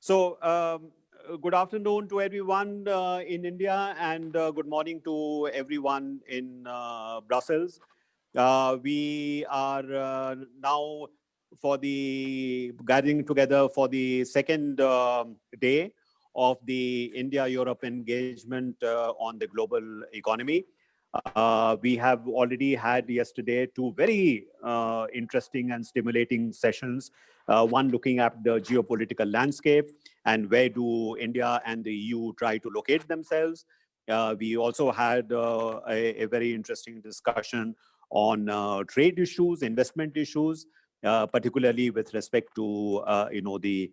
Good afternoon to everyone in India, and good morning to everyone in Brussels. We are now for the gathering together for the second day of the India-Europe engagement on the global economy. We have already had yesterday two very interesting and stimulating sessions. One looking at the geopolitical landscape and where do India and the EU try to locate themselves. We also had a very interesting discussion on trade issues, investment issues, particularly with respect to the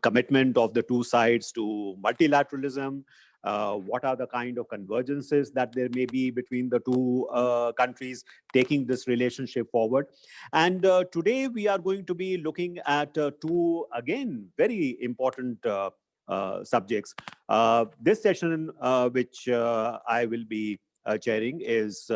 commitment of the two sides to multilateralism. What are the kind of convergences that there may be between the two countries taking this relationship forward. And today we are going to be looking at two, again, very important subjects. This session, which I will be chairing, is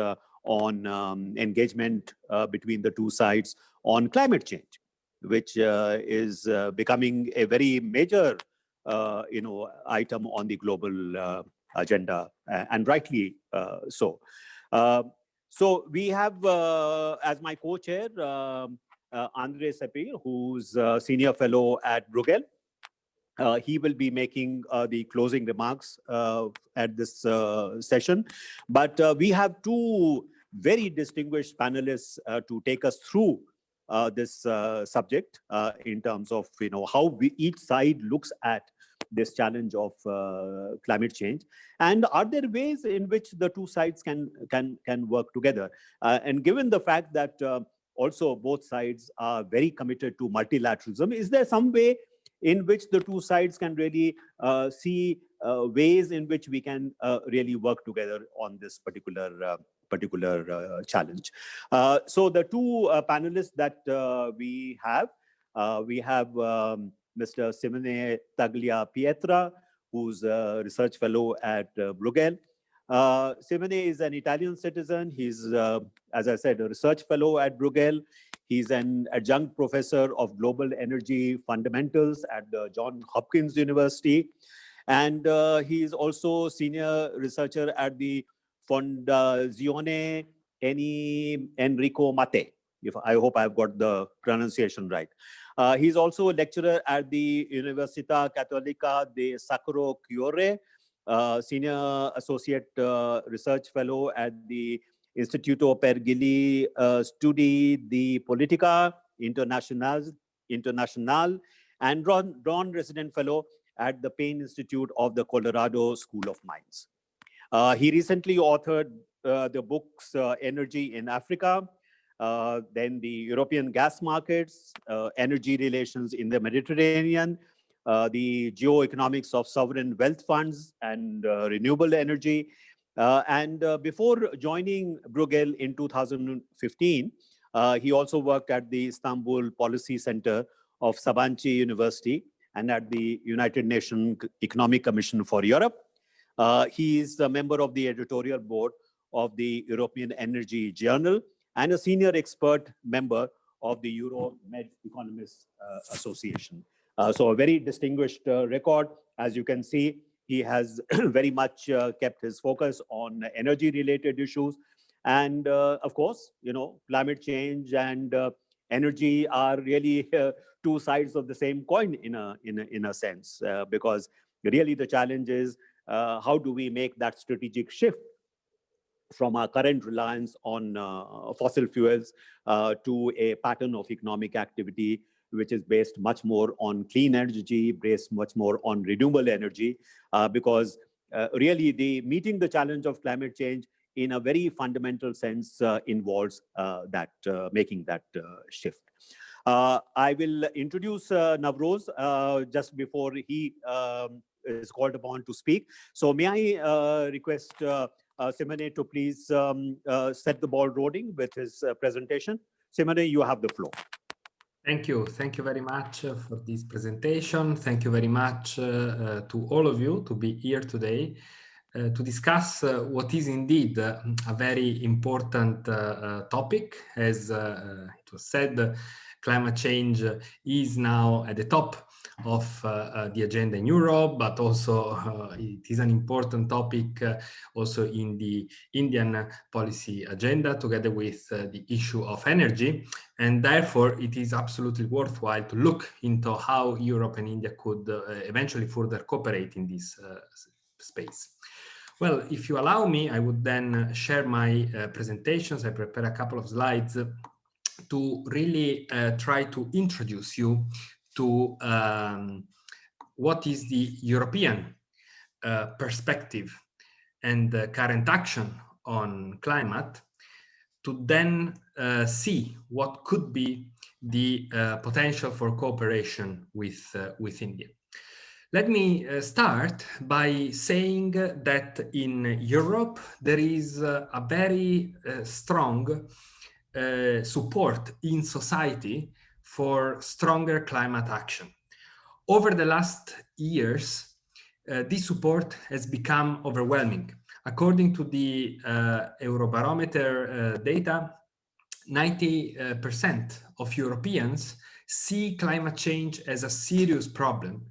on engagement between the two sides on climate change, which is becoming a very major item on the global agenda, and rightly so. So we have as my co-chair Andre Sepil, who's a senior fellow at Bruegel. He will be making the closing remarks at this session. But we have two very distinguished panelists to take us through this subject in terms of how each side looks at this challenge of climate change, and are there ways in which the two sides can work together. And given the fact that also both sides are very committed to multilateralism, is there some way in which the two sides can really see ways in which we can really work together on this particular challenge? So the two panelists that we have Mr. Simone Taglia-Pietra, who's a research fellow at Bruegel. Simone is an Italian citizen. He's, as I said, a research fellow at Bruegel. He's an adjunct professor of global energy fundamentals at the Johns Hopkins University. And he's also senior researcher at the Fondazione Enrico Mattei. I hope I've got the pronunciation right. He's also a lecturer at the Università Cattolica di Sacro Cuore, senior associate research fellow at the Istituto per gli Studi di Politica International, and resident fellow at the Payne Institute of the Colorado School of Mines. He recently authored the books Energy in Africa, then the European gas markets, energy relations in the Mediterranean, the geoeconomics of sovereign wealth funds and renewable energy. And before joining Bruegel in 2015, he also worked at the Istanbul Policy Center of Sabancı University and at the United Nations Economic Commission for Europe. He is a member of the editorial board of the European Energy Journal and a senior expert member of the Euromed Economists Association. So a very distinguished record. As you can see, he has very much kept his focus on energy-related issues. And of course, climate change and energy are really two sides of the same coin in a sense, because really the challenge is how do we make that strategic shift from our current reliance on fossil fuels to a pattern of economic activity which is based much more on clean energy, based much more on renewable energy, because really meeting the challenge of climate change in a very fundamental sense involves making that shift. I will introduce Navroz just before he is called upon to speak. So may I request Simone to please set the ball rolling with his presentation. Simone, you have the floor. Thank you. Thank you very much for this presentation. Thank you very much to all of you to be here today to discuss what is indeed a very important topic. As it was said, Climate change is now at the top of the agenda in Europe, but also it is an important topic also in the Indian policy agenda, together with the issue of energy. And therefore, it is absolutely worthwhile to look into how Europe and India could eventually further cooperate in this space. Well, if you allow me, I would then share my presentations. I prepare a couple of slides to really try to introduce you to what is the European perspective and current action on climate, to then see what could be the potential for cooperation with India. Let me start by saying that in Europe there is a very strong support in society for stronger climate action. Over the last years, this support has become overwhelming. According to the Eurobarometer data, 90% of Europeans see climate change as a serious problem,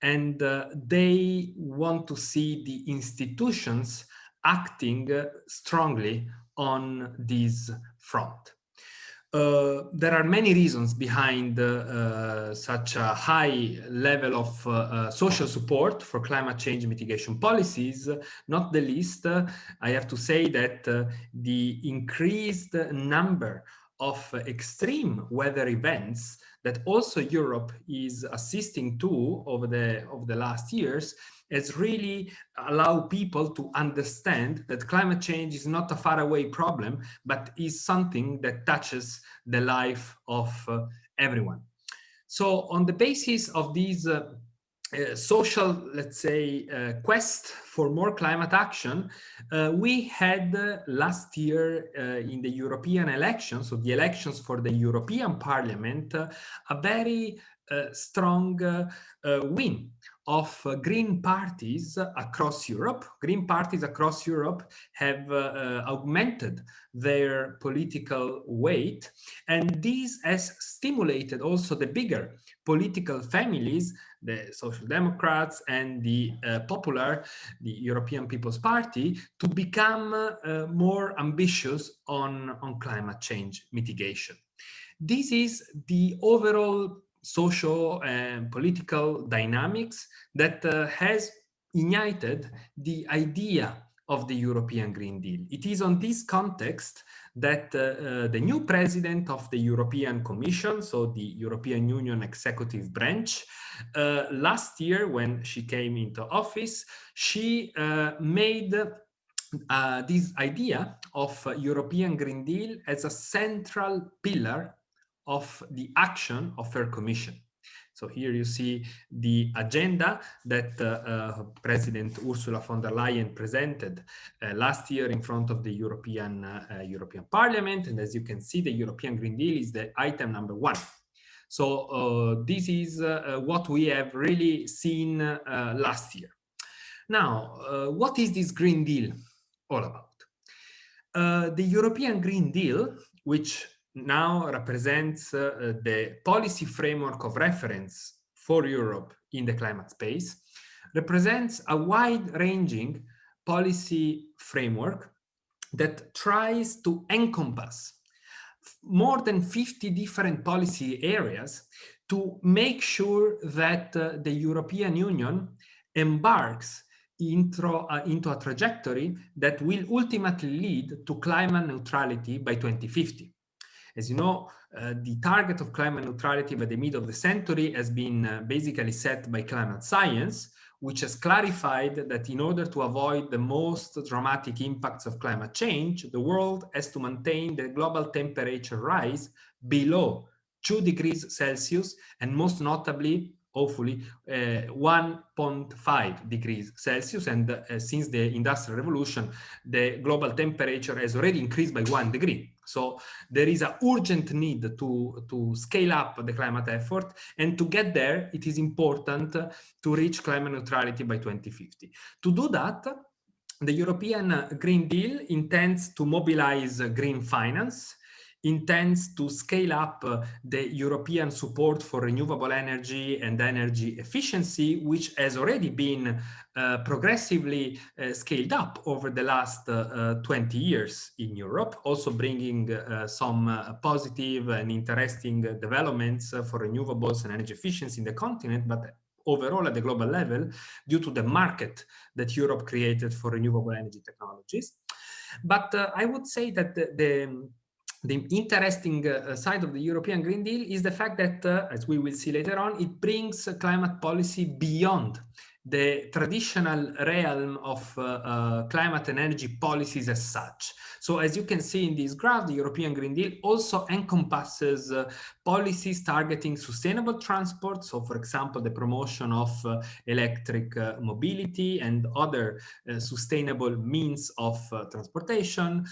and they want to see the institutions acting strongly on this front. There are many reasons behind such a high level of social support for climate change mitigation policies. Not the least, I have to say that the increased number of extreme weather events that also Europe is assisting to over the last years has really allowed people to understand that climate change is not a faraway problem, but is something that touches the life of everyone. So on the basis of these social, let's say, quest for more climate action, we had last year in the European elections, so the elections for the European Parliament, a very strong win of green parties across Europe. Green parties across Europe have augmented their political weight, and this has stimulated also the bigger political families, the Social Democrats and the Popular, the European People's Party, to become more ambitious on climate change mitigation. This is the overall social and political dynamics that has ignited the idea of the European Green Deal. It is on this context that the new president of the European Commission, so the European Union executive branch, last year when she came into office, she made this idea of European Green Deal as a central pillar of the action of her commission. So here you see the agenda that President Ursula von der Leyen presented last year in front of the European Parliament. And as you can see, the European Green Deal is the item number 1. So this is what we have really seen last year. Now, what is this Green Deal all about? The European Green Deal, which now represents the policy framework of reference for Europe in the climate space, represents a wide-ranging policy framework that tries to encompass more than 50 different policy areas to make sure that the European Union embarks into a trajectory that will ultimately lead to climate neutrality by 2050. As you know, the target of climate neutrality by the middle of the century has been basically set by climate science, which has clarified that in order to avoid the most dramatic impacts of climate change, the world has to maintain the global temperature rise below 2 degrees Celsius, and most notably, hopefully, 1.5 degrees Celsius. And since the Industrial Revolution, the global temperature has already increased by 1 degree. So there is an urgent need to scale up the climate effort. And to get there, it is important to reach climate neutrality by 2050. To do that, the European Green Deal intends to mobilize green finance intends to scale up the European support for renewable energy and energy efficiency, which has already been progressively scaled up over the last 20 years in Europe, also bringing some positive and interesting developments for renewables and energy efficiency in the continent, but overall at the global level, due to the market that Europe created for renewable energy technologies. But I would say that the interesting side of the European Green Deal is the fact that, as we will see later on, it brings climate policy beyond the traditional realm of climate and energy policies as such. So as you can see in this graph, the European Green Deal also encompasses policies targeting sustainable transport. So for example, the promotion of electric mobility and other sustainable means of transportation.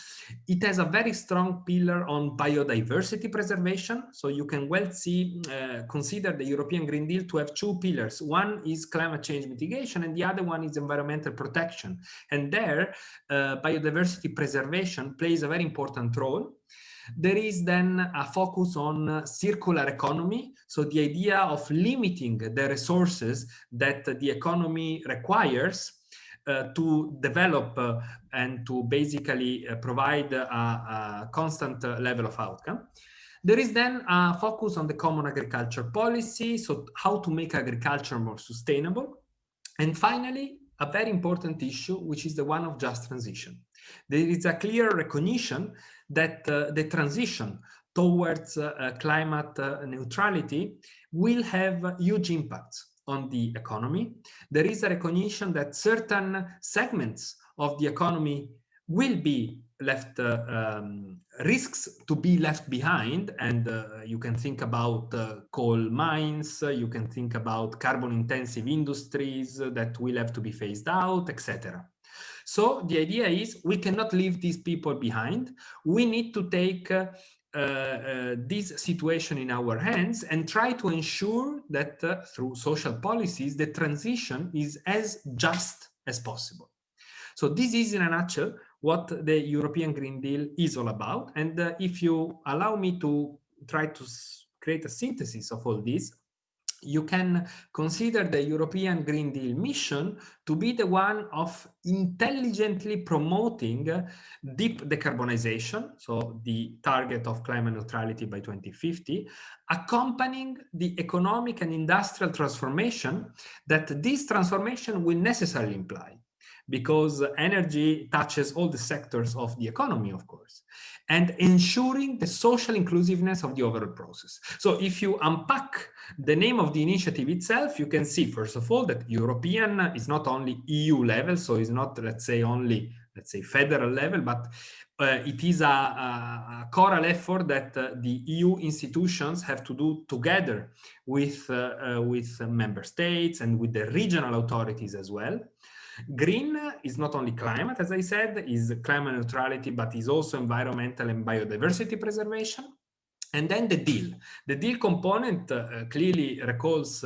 It has a very strong pillar on biodiversity preservation. So you can well see, consider the European Green Deal to have two pillars. One is climate change mitigation and the other one is environmental protection. And there, biodiversity preservation plays a very important role. There is then a focus on circular economy. So the idea of limiting the resources that the economy requires to develop and to basically provide a constant level of outcome. There is then a focus on the common agriculture policy, so how to make agriculture more sustainable. And finally, a very important issue, which is the one of just transition. There is a clear recognition that the transition towards climate neutrality will have huge impacts on the economy. There is a recognition that certain segments of the economy will be left, risks to be left behind, and you can think about coal mines, you can think about carbon-intensive industries that will have to be phased out, etc. So the idea is we cannot leave these people behind. We need to take this situation in our hands and try to ensure that through social policies, the transition is as just as possible. So this is in a nutshell what the European Green Deal is all about. And if you allow me to try to create a synthesis of all this, you can consider the European Green Deal mission to be the one of intelligently promoting deep decarbonization, so the target of climate neutrality by 2050, accompanying the economic and industrial transformation that this transformation will necessarily imply, because energy touches all the sectors of the economy, of course, and ensuring the social inclusiveness of the overall process. So if you unpack the name of the initiative itself, you can see, first of all, that European is not only EU level, so it's not, let's say, only, let's say, federal level, but it is a choral effort that the EU institutions have to do together with member states and with the regional authorities as well. Green is not only climate, as I said, is climate neutrality, but is also environmental and biodiversity preservation. And then the deal. The deal component clearly recalls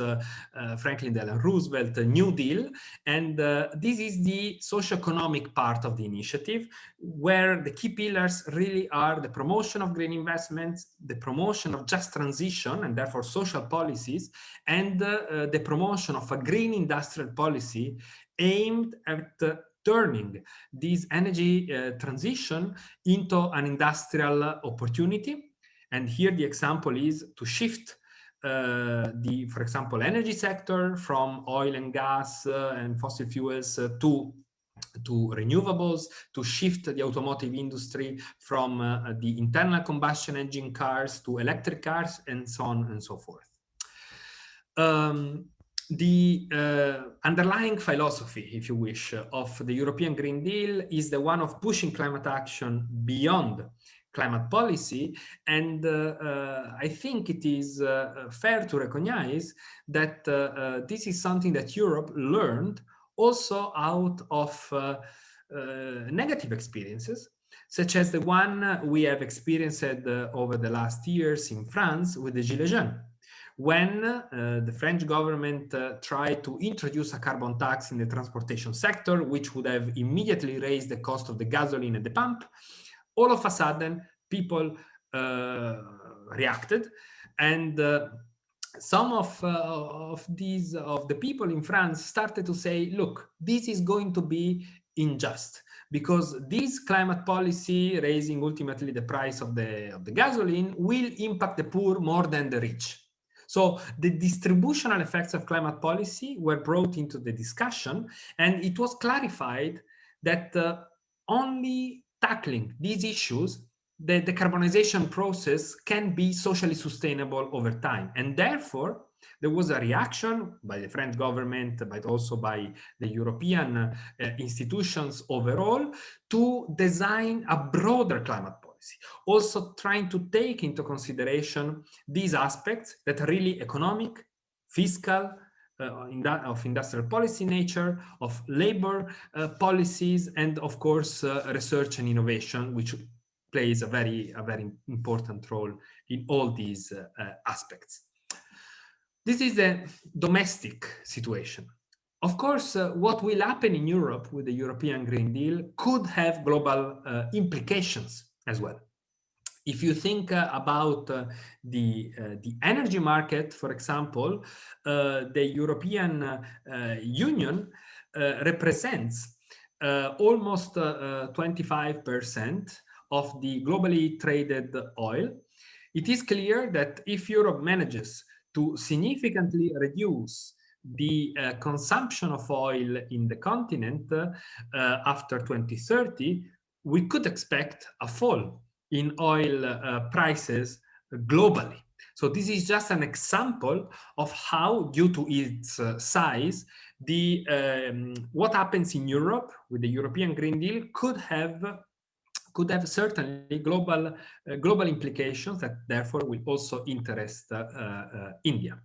Franklin Delano Roosevelt, New Deal. And this is the socio-economic part of the initiative, where the key pillars really are the promotion of green investments, the promotion of just transition, and therefore social policies, and the promotion of a green industrial policy aimed at turning this energy transition into an industrial opportunity. And here the example is to shift for example, energy sector from oil and gas and fossil fuels to renewables, to shift the automotive industry from the internal combustion engine cars to electric cars, and so on and so forth. The underlying philosophy, if you wish, of the European Green Deal is the one of pushing climate action beyond climate policy. And I think it is fair to recognize that this is something that Europe learned also out of negative experiences, such as the one we have experienced over the last years in France with the Gilets jaunes, when the French government tried to introduce a carbon tax in the transportation sector, which would have immediately raised the cost of the gasoline at the pump. All of a sudden, people reacted, and some of the people in France started to say, look, this is going to be unjust, because this climate policy, raising ultimately the price of the gasoline, will impact the poor more than the rich. So the distributional effects of climate policy were brought into the discussion, and it was clarified that only tackling these issues, the decarbonization process can be socially sustainable over time. And therefore, there was a reaction by the French government, but also by the European institutions overall, to design a broader climate policy, also trying to take into consideration these aspects that are really economic, fiscal, of industrial policy nature, of labor policies, and of course research and innovation, which plays a very important role in all these aspects. This is the domestic situation. Of course, what will happen in Europe with the European Green Deal could have global implications as well. If you think about the energy market, for example, the European Union represents almost 25% of the globally traded oil. It is clear that if Europe manages to significantly reduce the consumption of oil in the continent after 2030, we could expect a fall in oil prices globally. So this is just an example of how, due to its size, what happens in Europe with the European Green Deal could have certainly global implications that therefore will also interest India.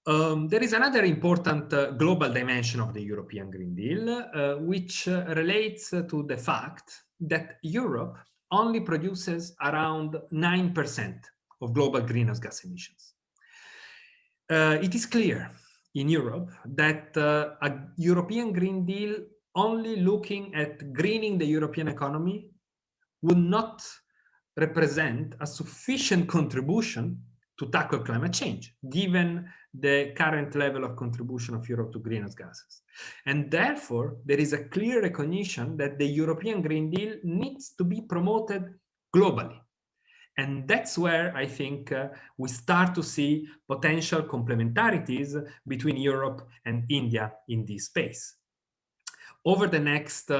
There is another important global dimension of the European Green Deal, which relates to the fact that Europe only produces around 9% of global greenhouse gas emissions. It is clear in Europe that a European Green Deal only looking at greening the European economy would not represent a sufficient contribution to tackle climate change, given the current level of contribution of Europe to greenhouse gases. And therefore, there is a clear recognition that the European Green Deal needs to be promoted globally. And that's where I think we start to see potential complementarities between Europe and India in this space. Over the next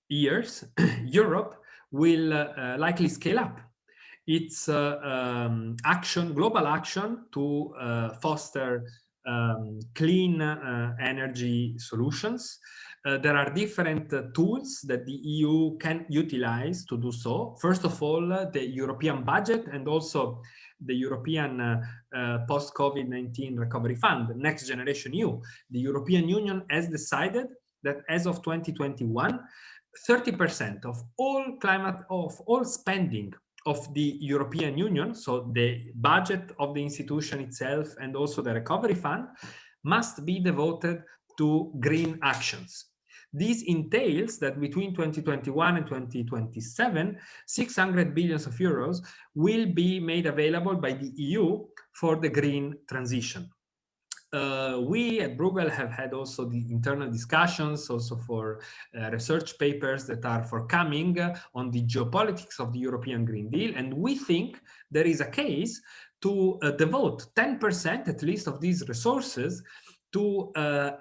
years, Europe will likely scale up its global action to foster clean energy solutions. There are different tools that the EU can utilize to do so. First of all, the European budget and also the European post-COVID-19 recovery fund, Next Generation EU. The European Union has decided that as of 2021, 30% of all spending of the European Union, so the budget of the institution itself and also the recovery fund, must be devoted to green actions. This entails that between 2021 and 2027, 600 billion of euros will be made available by the EU for the green transition. We at Bruegel have had also the internal discussions also for research papers that are forthcoming on the geopolitics of the European Green Deal. And we think there is a case to devote 10% at least of these resources to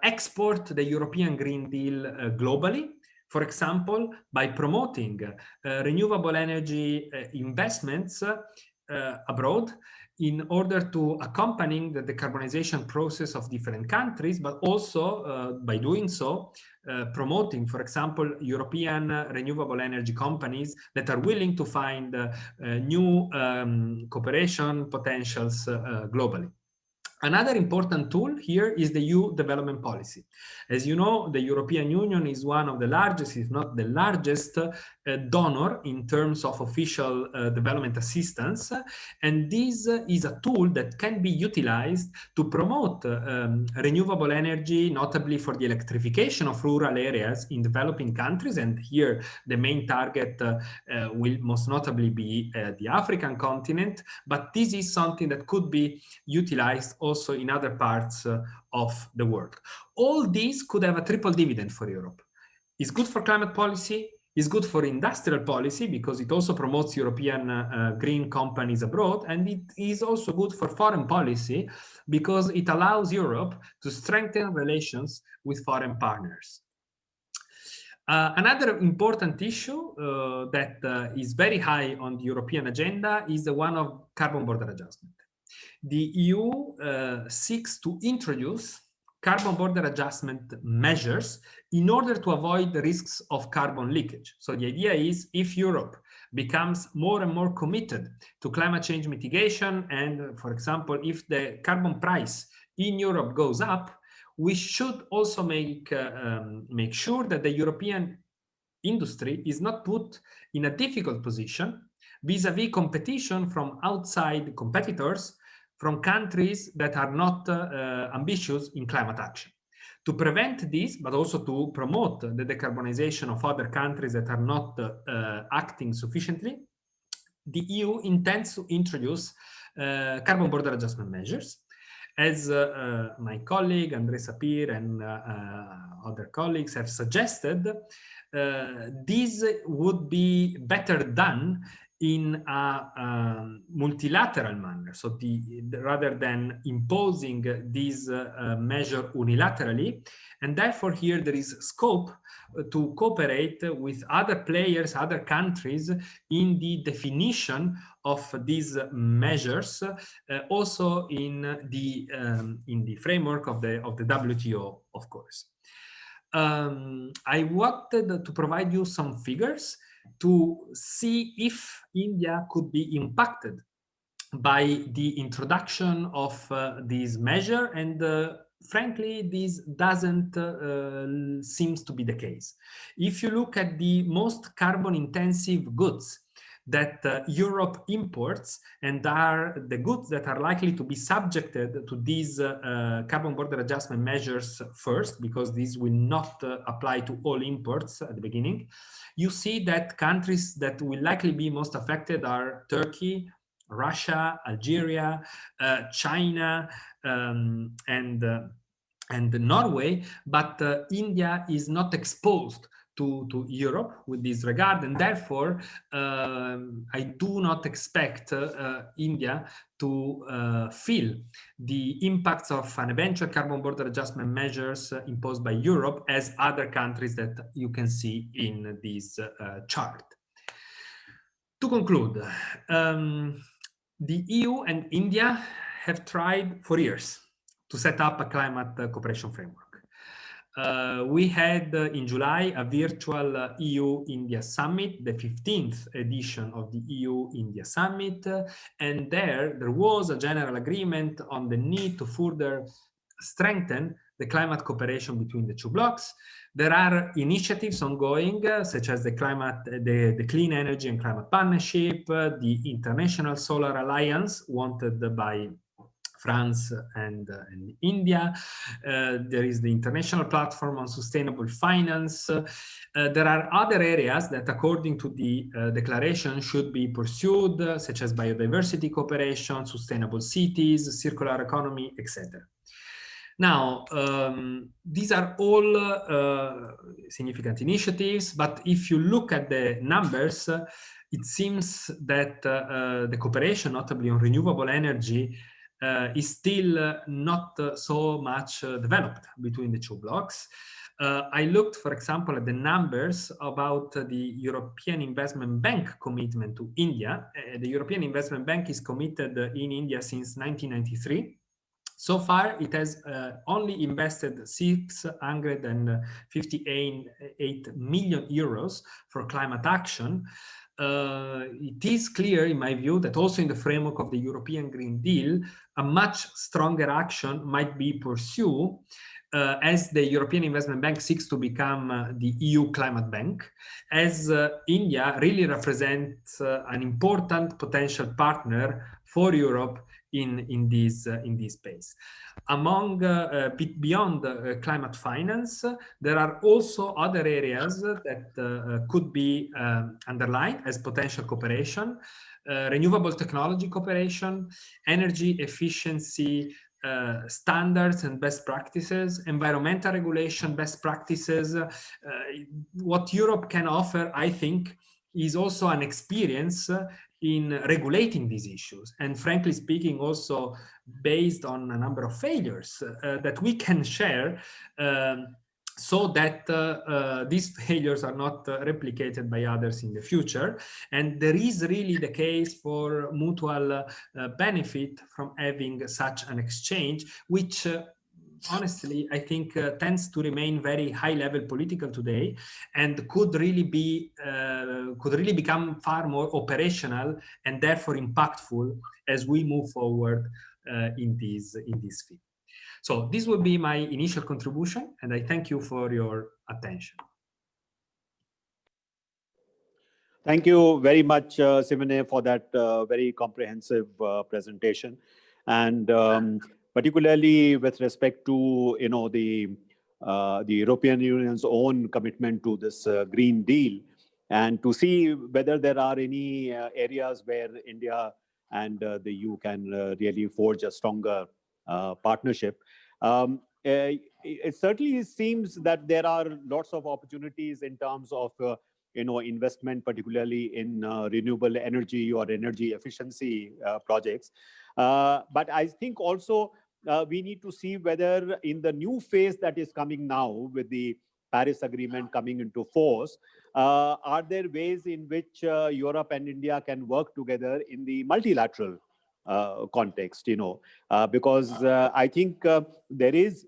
export the European Green Deal globally. For example, by promoting renewable energy investments abroad, in order to accompany the decarbonization process of different countries, but also by doing so, promoting, for example, European renewable energy companies that are willing to find new cooperation potentials globally. Another important tool here is the EU development policy. As you know, the European Union is one of the largest, if not the largest, donor in terms of official development assistance. And this is a tool that can be utilized to promote renewable energy, notably for the electrification of rural areas in developing countries. And here the main target will most notably be the African continent. But this is something that could be utilized also in other parts of the world. All these could have a triple dividend for Europe. It's good for climate policy, it's good for industrial policy because it also promotes European green companies abroad, and it is also good for foreign policy because it allows Europe to strengthen relations with foreign partners. Another important issue that is very high on the European agenda is the one of carbon border adjustment. The EU seeks to introduce carbon border adjustment measures in order to avoid the risks of carbon leakage. So the idea is if Europe becomes more and more committed to climate change mitigation, and for example, if the carbon price in Europe goes up, we should also make sure that the European industry is not put in a difficult position vis-a-vis competition from outside competitors from countries that are not ambitious in climate action. To prevent this, but also to promote the decarbonization of other countries that are not acting sufficiently, the EU intends to introduce carbon border adjustment measures. As my colleague André Sapir and other colleagues have suggested, this would be better done in a multilateral manner. So rather than imposing this measure unilaterally, and therefore here there is scope to cooperate with other players, other countries in the definition of these measures, also in the framework of the WTO, of course. I wanted to provide you some figures to see if India could be impacted by the introduction of this measure, and frankly, this doesn't seems to be the case. If you look at the most carbon-intensive goods that Europe imports and are the goods that are likely to be subjected to these carbon border adjustment measures first, because these will not apply to all imports at the beginning, you see that countries that will likely be most affected are Turkey, Russia, Algeria, China, and Norway, but India is not exposed to Europe with this regard, and therefore I do not expect India to feel the impacts of an eventual carbon border adjustment measures imposed by Europe as other countries that you can see in this chart. To conclude, the EU and India have tried for years to set up a climate cooperation framework. We had in July a virtual EU-India summit, the 15th edition of the EU-India summit, and there was a general agreement on the need to further strengthen the climate cooperation between the two blocs. There are initiatives ongoing, such as the Clean Energy and Climate Partnership, the International Solar Alliance, wanted by France and India. There is the International Platform on Sustainable Finance. There are other areas that, according to the declaration, should be pursued, such as biodiversity cooperation, sustainable cities, circular economy, etc. Now, these are all significant initiatives, but if you look at the numbers, it seems that the cooperation, notably on renewable energy, is still not so much developed between the two blocs. I looked, for example, at the numbers about the European Investment Bank commitment to India. The European Investment Bank is committed in India since 1993. So far, it has only invested 658 million euros for climate action. it is clear, in my view, that also in the framework of the European Green Deal, a much stronger action might be pursued as the European Investment Bank seeks to become the EU climate bank, as India really represents an important potential partner for Europe in this space. Beyond climate finance, there are also other areas that could be underlined as potential cooperation, renewable technology cooperation, energy efficiency standards and best practices, environmental regulation best practices. What Europe can offer, I think, is also an experience in regulating these issues. And frankly speaking, also based on a number of failures that we can share so that these failures are not replicated by others in the future. And there is really the case for mutual benefit from having such an exchange, which honestly, I think tends to remain very high level political today, and could really become far more operational and therefore impactful as we move forward in this field. So this would be my initial contribution, and I thank you for your attention. Thank you very much, Simone, for that very comprehensive presentation, and particularly with respect to the European Union's own commitment to this Green Deal, and to see whether there are any areas where India and the EU can really forge a stronger partnership. It certainly seems that there are lots of opportunities in terms of investment, particularly in renewable energy or energy efficiency projects. But I think also we need to see whether in the new phase that is coming now with the Paris Agreement coming into force, are there ways in which Europe and India can work together in the multilateral context, because I think there is,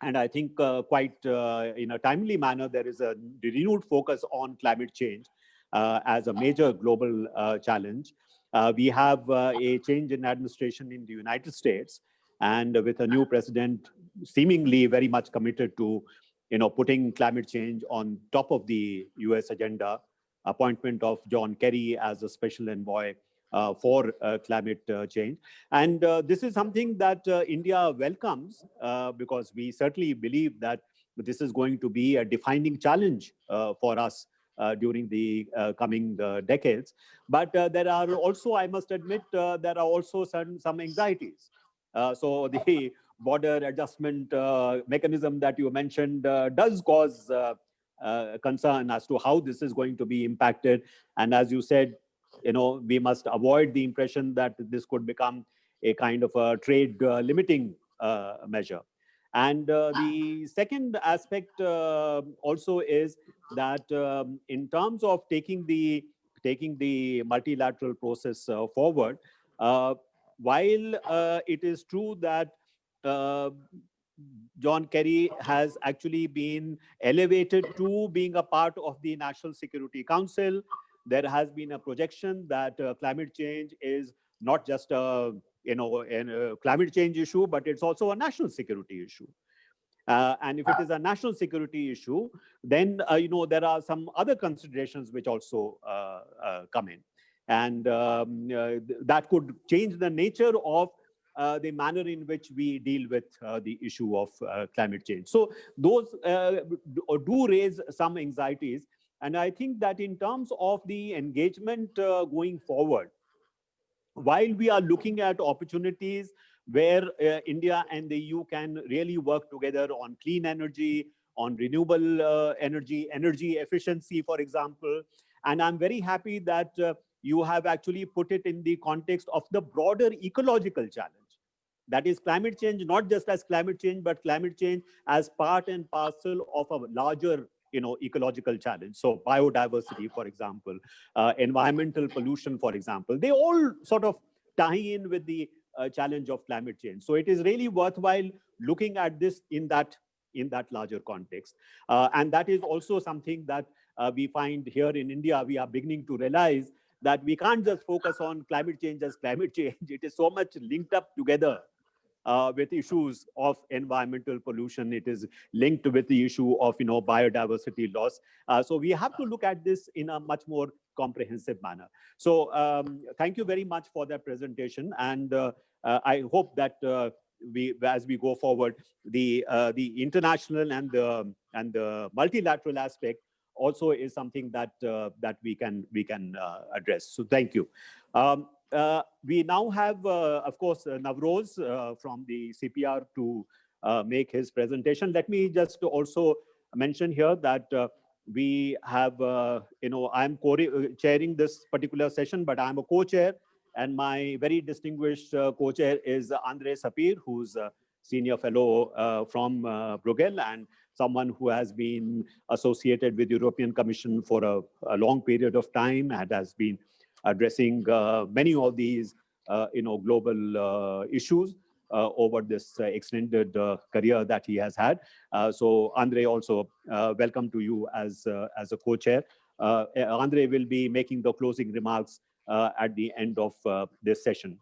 and I think quite in a timely manner, there is a renewed focus on climate change as a major global challenge. We have a change in administration in the United States, and with a new president seemingly very much committed to putting climate change on top of the US agenda, appointment of John Kerry as a special envoy for climate change. And this is something that India welcomes because we certainly believe that this is going to be a defining challenge for us during the coming decades. But there are also, I must admit, there are also some anxieties. So the border adjustment mechanism that you mentioned does cause concern as to how this is going to be impacted. And as you said, we must avoid the impression that this could become a kind of a trade limiting measure. And the second aspect also is that in terms of taking the multilateral process forward, while it is true that John Kerry has actually been elevated to being a part of the National Security Council, there has been a projection that climate change is not just a climate change issue, but it's also a national security issue. And if it is a national security issue, then there are some other considerations which also come in, and that could change the nature of the manner in which we deal with the issue of climate change. So those do raise some anxieties. And I think that in terms of the engagement going forward, while we are looking at opportunities where India and the EU can really work together on clean energy, on renewable energy efficiency, for example, and I'm very happy that you have actually put it in the context of the broader ecological challenge. That is climate change, not just as climate change, but climate change as part and parcel of a larger ecological challenge. So biodiversity, for example, environmental pollution, for example, they all sort of tie in with the challenge of climate change. So it is really worthwhile looking at this in that in that larger context. And that is also something that we find here in India. We are beginning to realize that we can't just focus on climate change as climate change. It is so much linked up together with issues of environmental pollution. It is linked with the issue of biodiversity loss. So we have to look at this in a much more comprehensive manner. So thank you very much for that presentation, and I hope that as we go forward, the international and the multilateral aspect also is something that that we can address. So thank you. We now have, of course, Navroz from the CPR to make his presentation. Let me just also mention here that we have, I'm chairing this particular session, but I'm a co-chair, and my very distinguished co-chair is Andre Sapir, who's a senior fellow from Bruegel, and someone who has been associated with the European Commission for a long period of time and has been addressing many of these, global issues over this extended career that he has had. So, Andre, also welcome to you as a co-chair. Andre will be making the closing remarks at the end of this session.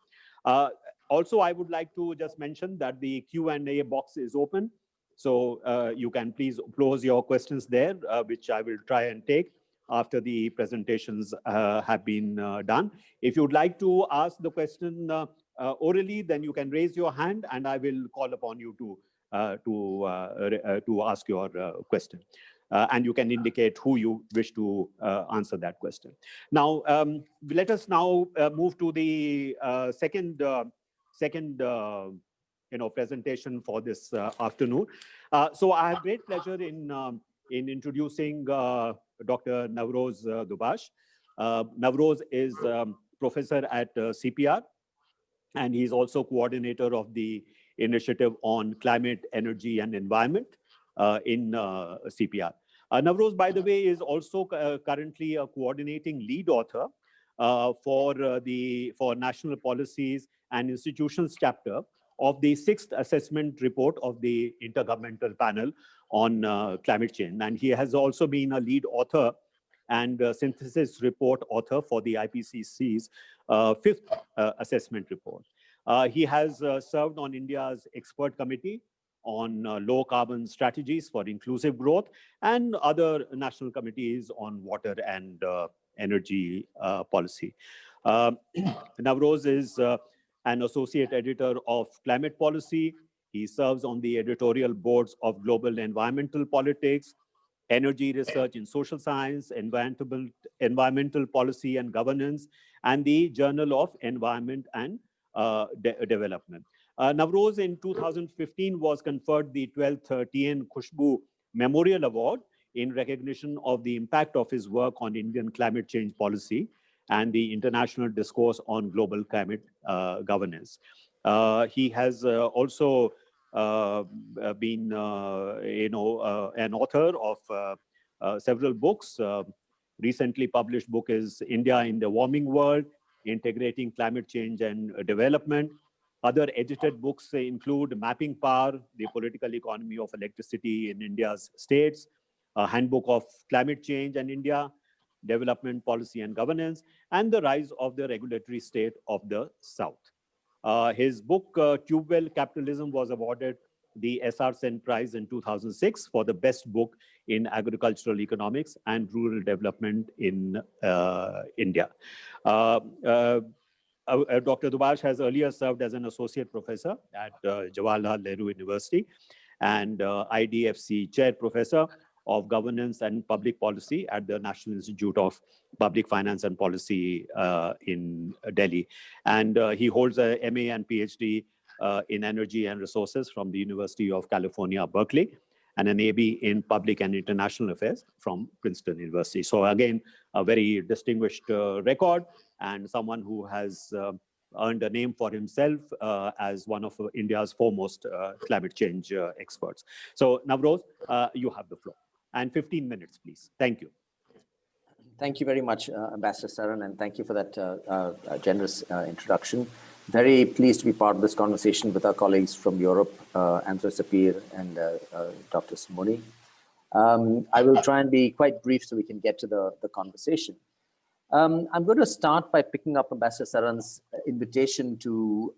Also, I would like to just mention that the Q&A box is open. So you can please pose your questions there, which I will try and take after the presentations have been done. If you'd like to ask the question orally, then you can raise your hand and I will call upon you to ask your question. And you can indicate who you wish to answer that question. Now, let us now move to the second presentation for this afternoon. So I have great pleasure in introducing Dr. Navroz Dubash. Navroz is professor at CPR, and he's also coordinator of the initiative on climate, energy, and environment in CPR. Navroz, by the way, is also currently a coordinating lead author for national policies and institutions chapter of the 6th assessment report of the Intergovernmental Panel on Climate Change. And he has also been a lead author and synthesis report author for the IPCC's 5th assessment report. He has served on India's expert committee on low carbon strategies for inclusive growth and other national committees on water and energy policy. Navroz is an associate editor of Climate Policy. He serves on the editorial boards of Global Environmental Politics, Energy Research in Social Science, Environmental Policy and Governance, and the Journal of Environment and Development. Navroz in 2015 was conferred the 12th TN Khushbu Memorial Award in recognition of the impact of his work on Indian climate change policy and the international discourse on global climate governance. He has also been, an author of several books. Recently published book is India in the Warming World, Integrating Climate Change and Development. Other edited books include Mapping Power, the Political Economy of Electricity in India's States, a Handbook of Climate Change and India, Development Policy and Governance, and The Rise of the Regulatory State of the South. His book, Tubewell Capitalism, was awarded the SR Sen Prize in 2006 for the best book in agricultural economics and rural development in India. Dr. Dubash has earlier served as an associate professor at Jawaharlal Nehru University and IDFC chair professor of governance and public policy at the National Institute of Public Finance and Policy in Delhi. And he holds a MA and PhD in energy and resources from the University of California, Berkeley, and an AB in public and international affairs from Princeton University. So again, a very distinguished record and someone who has earned a name for himself as one of India's foremost climate change experts. So Navroz, you have the floor. And 15 minutes, please. Thank you. Thank you very much, Ambassador Saran, and thank you for that generous introduction. Very pleased to be part of this conversation with our colleagues from Europe, Andres Sapir and Dr. Simoni. I will try and be quite brief so we can get to the conversation. I'm going to start by picking up Ambassador Saran's invitation to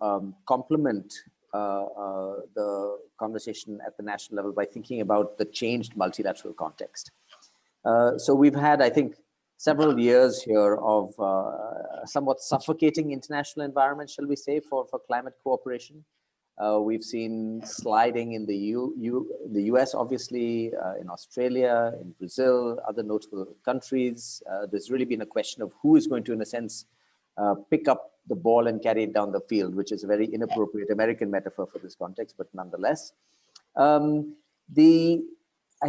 complement the conversation at the national level by thinking about the changed multilateral context. So we've had, I think, several years here of somewhat suffocating international environment, shall we say, for climate cooperation. We've seen sliding in the US, obviously, in Australia, in Brazil, other notable countries. There's really been a question of who is going to, in a sense, pick up the ball and carry it down the field, which is a very inappropriate American metaphor for this context, but nonetheless. I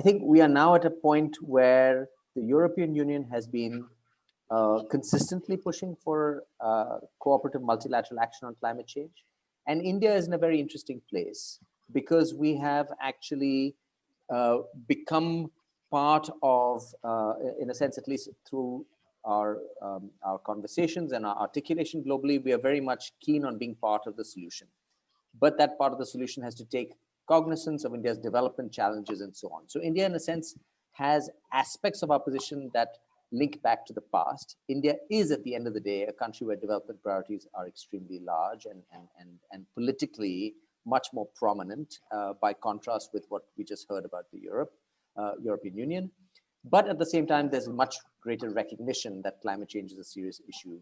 think we are now at a point where the European Union has been consistently pushing for cooperative multilateral action on climate change. And India is in a very interesting place because we have actually become part of, in a sense, at least through our conversations and our articulation globally, we are very much keen on being part of the solution. But that part of the solution has to take cognizance of India's development challenges and so on. So India, in a sense, has aspects of our position that link back to the past. India is, at the end of the day, a country where development priorities are extremely large and politically much more prominent by contrast with what we just heard about the European Union. But at the same time, there's much greater recognition that climate change is a serious issue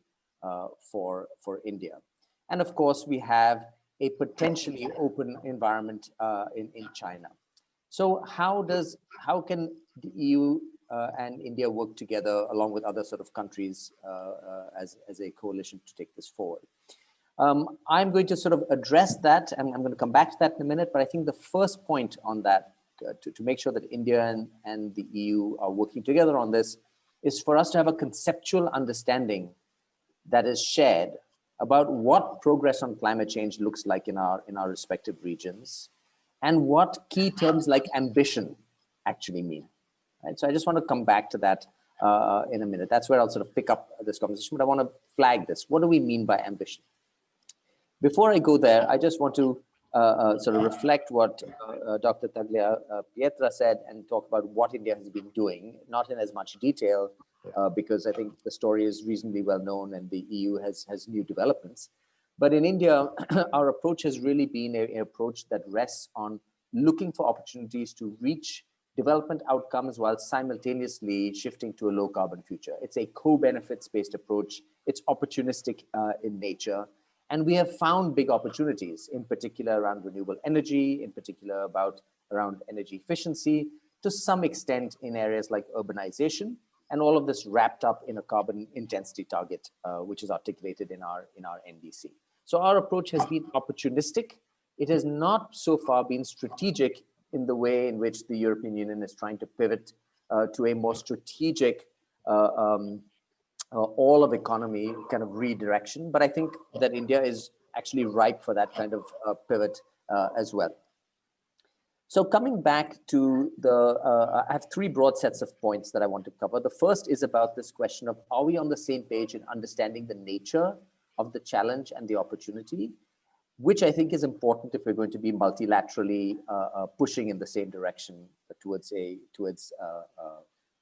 for India. And of course, we have a potentially open environment in China. So how can the EU and India work together along with other sort of countries as a coalition to take this forward? I'm going to sort of address that, and I'm going to come back to that in a minute, but I think the first point on that, to make sure that India and the EU are working together on this, is for us to have a conceptual understanding that is shared about what progress on climate change looks like in our respective regions, and what key terms like ambition actually mean. Right? So I just want to come back to that in a minute. That's where I'll sort of pick up this conversation, but I want to flag this. What do we mean by ambition? Before I go there, I just want to sort of reflect what Dr. Taglia Pietra said and talk about what India has been doing, not in as much detail, because I think the story is reasonably well known and the EU has new developments. But in India, our approach has really been an approach that rests on looking for opportunities to reach development outcomes while simultaneously shifting to a low carbon future. It's a co-benefits based approach. It's opportunistic in nature. And we have found big opportunities, in particular around renewable energy, in particular around energy efficiency, to some extent in areas like urbanization, and all of this wrapped up in a carbon intensity target, which is articulated in our NDC. So our approach has been opportunistic. It has not so far been strategic in the way in which the European Union is trying to pivot to a more strategic all of economy kind of redirection. But I think that India is actually ripe for that kind of pivot as well. So coming back to I have three broad sets of points that I want to cover. The first is about this question of, are we on the same page in understanding the nature of the challenge and the opportunity, which I think is important if we're going to be multilaterally pushing in the same direction towards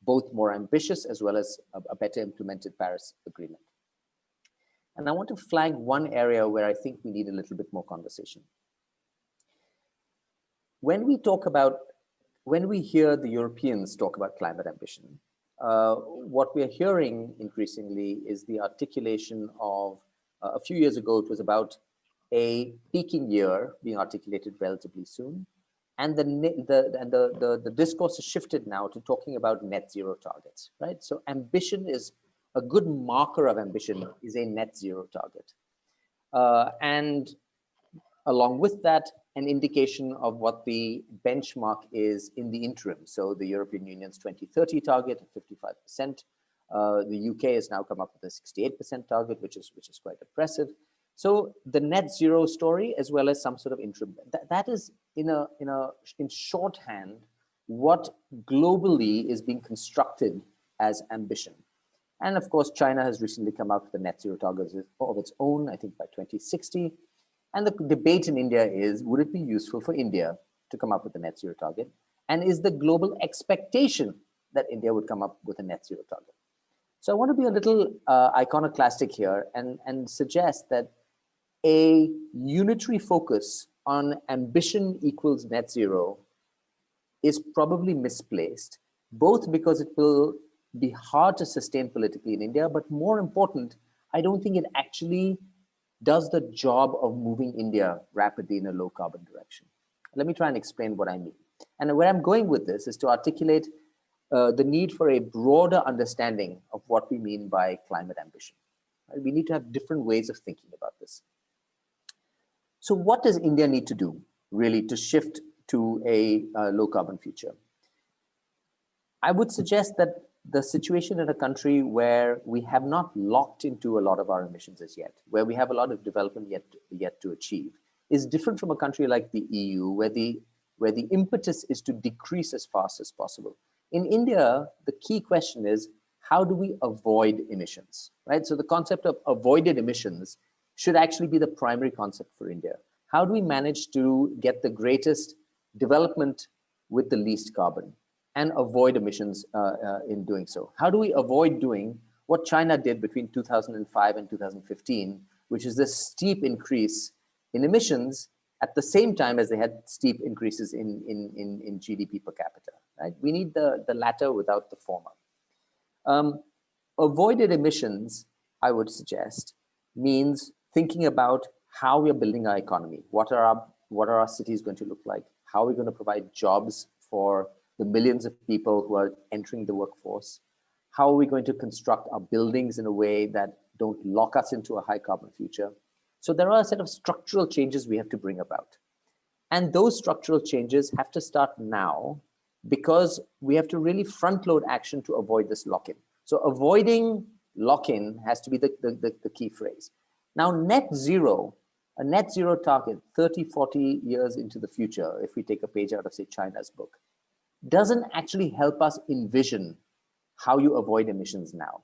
both more ambitious as well as a better implemented Paris Agreement. And I want to flag one area where I think we need a little bit more conversation. When we hear the Europeans talk about climate ambition, what we're hearing increasingly is the articulation of, a few years ago, it was about a peaking year being articulated relatively soon. And the discourse has shifted now to talking about net zero targets, right? So ambition is, a good marker of ambition is a net zero target. And along with that, an indication of what the benchmark is in the interim. So the European Union's 2030 target of 55%. The UK has now come up with a 68% target, which is quite impressive. So the net zero story, as well as some sort of interim, that is in shorthand what globally is being constructed as ambition. And of course, China has recently come out with a net zero target of its own, I think by 2060. And the debate in India is, would it be useful for India to come up with a net zero target? And is the global expectation that India would come up with a net zero target? So I want to be a little iconoclastic here and suggest that a unitary focus on ambition equals net zero is probably misplaced, both because it will be hard to sustain politically in India, but more important, I don't think it actually does the job of moving India rapidly in a low carbon direction. Let me try and explain what I mean. And where I'm going with this is to articulate the need for a broader understanding of what we mean by climate ambition. Right? We need to have different ways of thinking about this. So what does India need to do really to shift to a low carbon future? I would suggest that the situation in a country where we have not locked into a lot of our emissions as yet, where we have a lot of development yet to achieve, is different from a country like the EU, where the impetus is to decrease as fast as possible. In India, the key question is, how do we avoid emissions, right? So the concept of avoided emissions should actually be the primary concept for India. How do we manage to get the greatest development with the least carbon and avoid emissions in doing so? How do we avoid doing what China did between 2005 and 2015, which is this steep increase in emissions at the same time as they had steep increases in GDP per capita, right? We need the latter without the former. Avoided emissions, I would suggest, means thinking about how we are building our economy. What are our cities going to look like? How are we going to provide jobs for the millions of people who are entering the workforce? How are we going to construct our buildings in a way that don't lock us into a high carbon future? So there are a set of structural changes we have to bring about. And those structural changes have to start now, because we have to really front load action to avoid this lock-in. So avoiding lock-in has to be the key phrase. Now, net zero, a net zero target 30, 40 years into the future, if we take a page out of, say, China's book, doesn't actually help us envision how you avoid emissions now.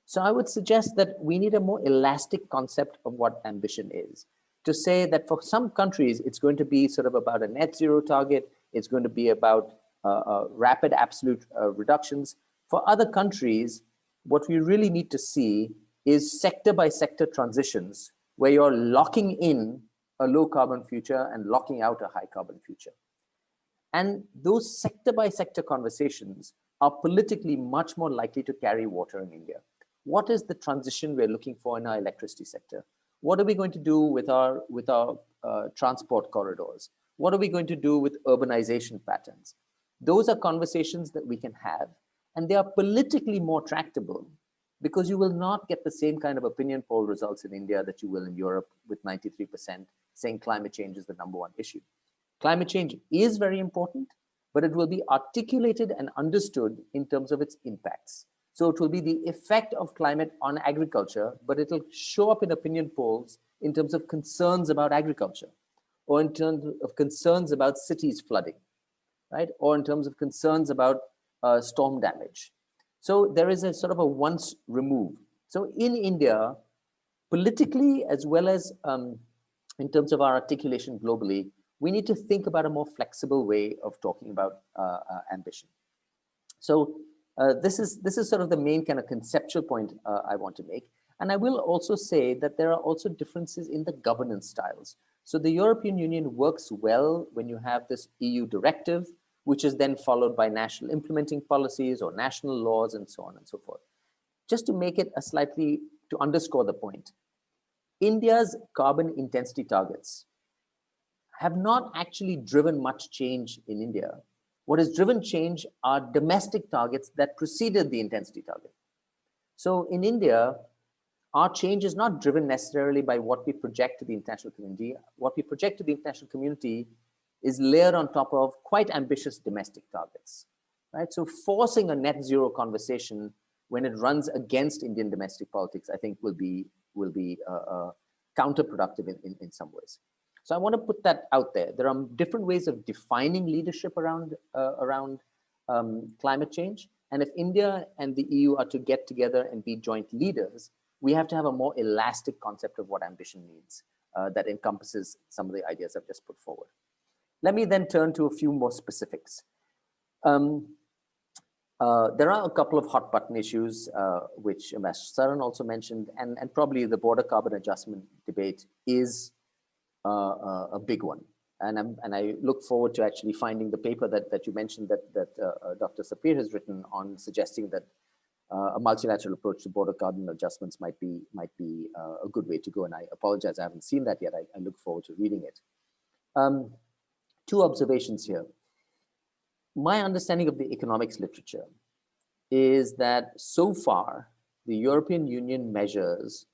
So I would suggest that we need a more elastic concept of what ambition is. To say that for some countries, it's going to be sort of about a net zero target, it's going to be about rapid absolute reductions. For other countries, what we really need to see is sector by sector transitions, where you're locking in a low carbon future and locking out a high carbon future. And those sector by sector conversations are politically much more likely to carry water in India. What is the transition we're looking for in our electricity sector? What are we going to do with our transport corridors? What are we going to do with urbanization patterns? Those are conversations that we can have, and they are politically more tractable, because you will not get the same kind of opinion poll results in India that you will in Europe, with 93% saying climate change is the #1 issue. Climate change is very important, but it will be articulated and understood in terms of its impacts. So it will be the effect of climate on agriculture, but it'll show up in opinion polls in terms of concerns about agriculture, or in terms of concerns about cities flooding, right? Or in terms of concerns about storm damage. So there is a sort of a once remove. So in India, politically, as well as in terms of our articulation globally, we need to think about a more flexible way of talking about ambition. So this is sort of the main kind of conceptual point I want to make. And I will also say that there are also differences in the governance styles. So the European Union works well when you have this EU directive, which is then followed by national implementing policies or national laws and so on and so forth. Just to make it to underscore the point, India's carbon intensity targets have not actually driven much change in India. What has driven change are domestic targets that preceded the intensity target. So in India, our change is not driven necessarily by what we project to the international community. What we project to the international community is layered on top of quite ambitious domestic targets, right? So forcing a net zero conversation when it runs against Indian domestic politics, I think will be counterproductive in some ways. So I want to put that out there. There are different ways of defining leadership around climate change, And if India and the EU are to get together and be joint leaders, we have to have a more elastic concept of what ambition means that encompasses some of the ideas I've just put forward. Let me then turn to a few more specifics. There are a couple of hot button issues, which Ambassador Saran also mentioned, and probably the border carbon adjustment debate is a big one. And I look forward to actually finding the paper that you mentioned that Dr. Sapir has written on suggesting that a multilateral approach to border carbon adjustments might be a good way to go. And I apologize, I haven't seen that yet. I look forward to reading it. Two observations here. My understanding of the economics literature is that so far, the European Union measures,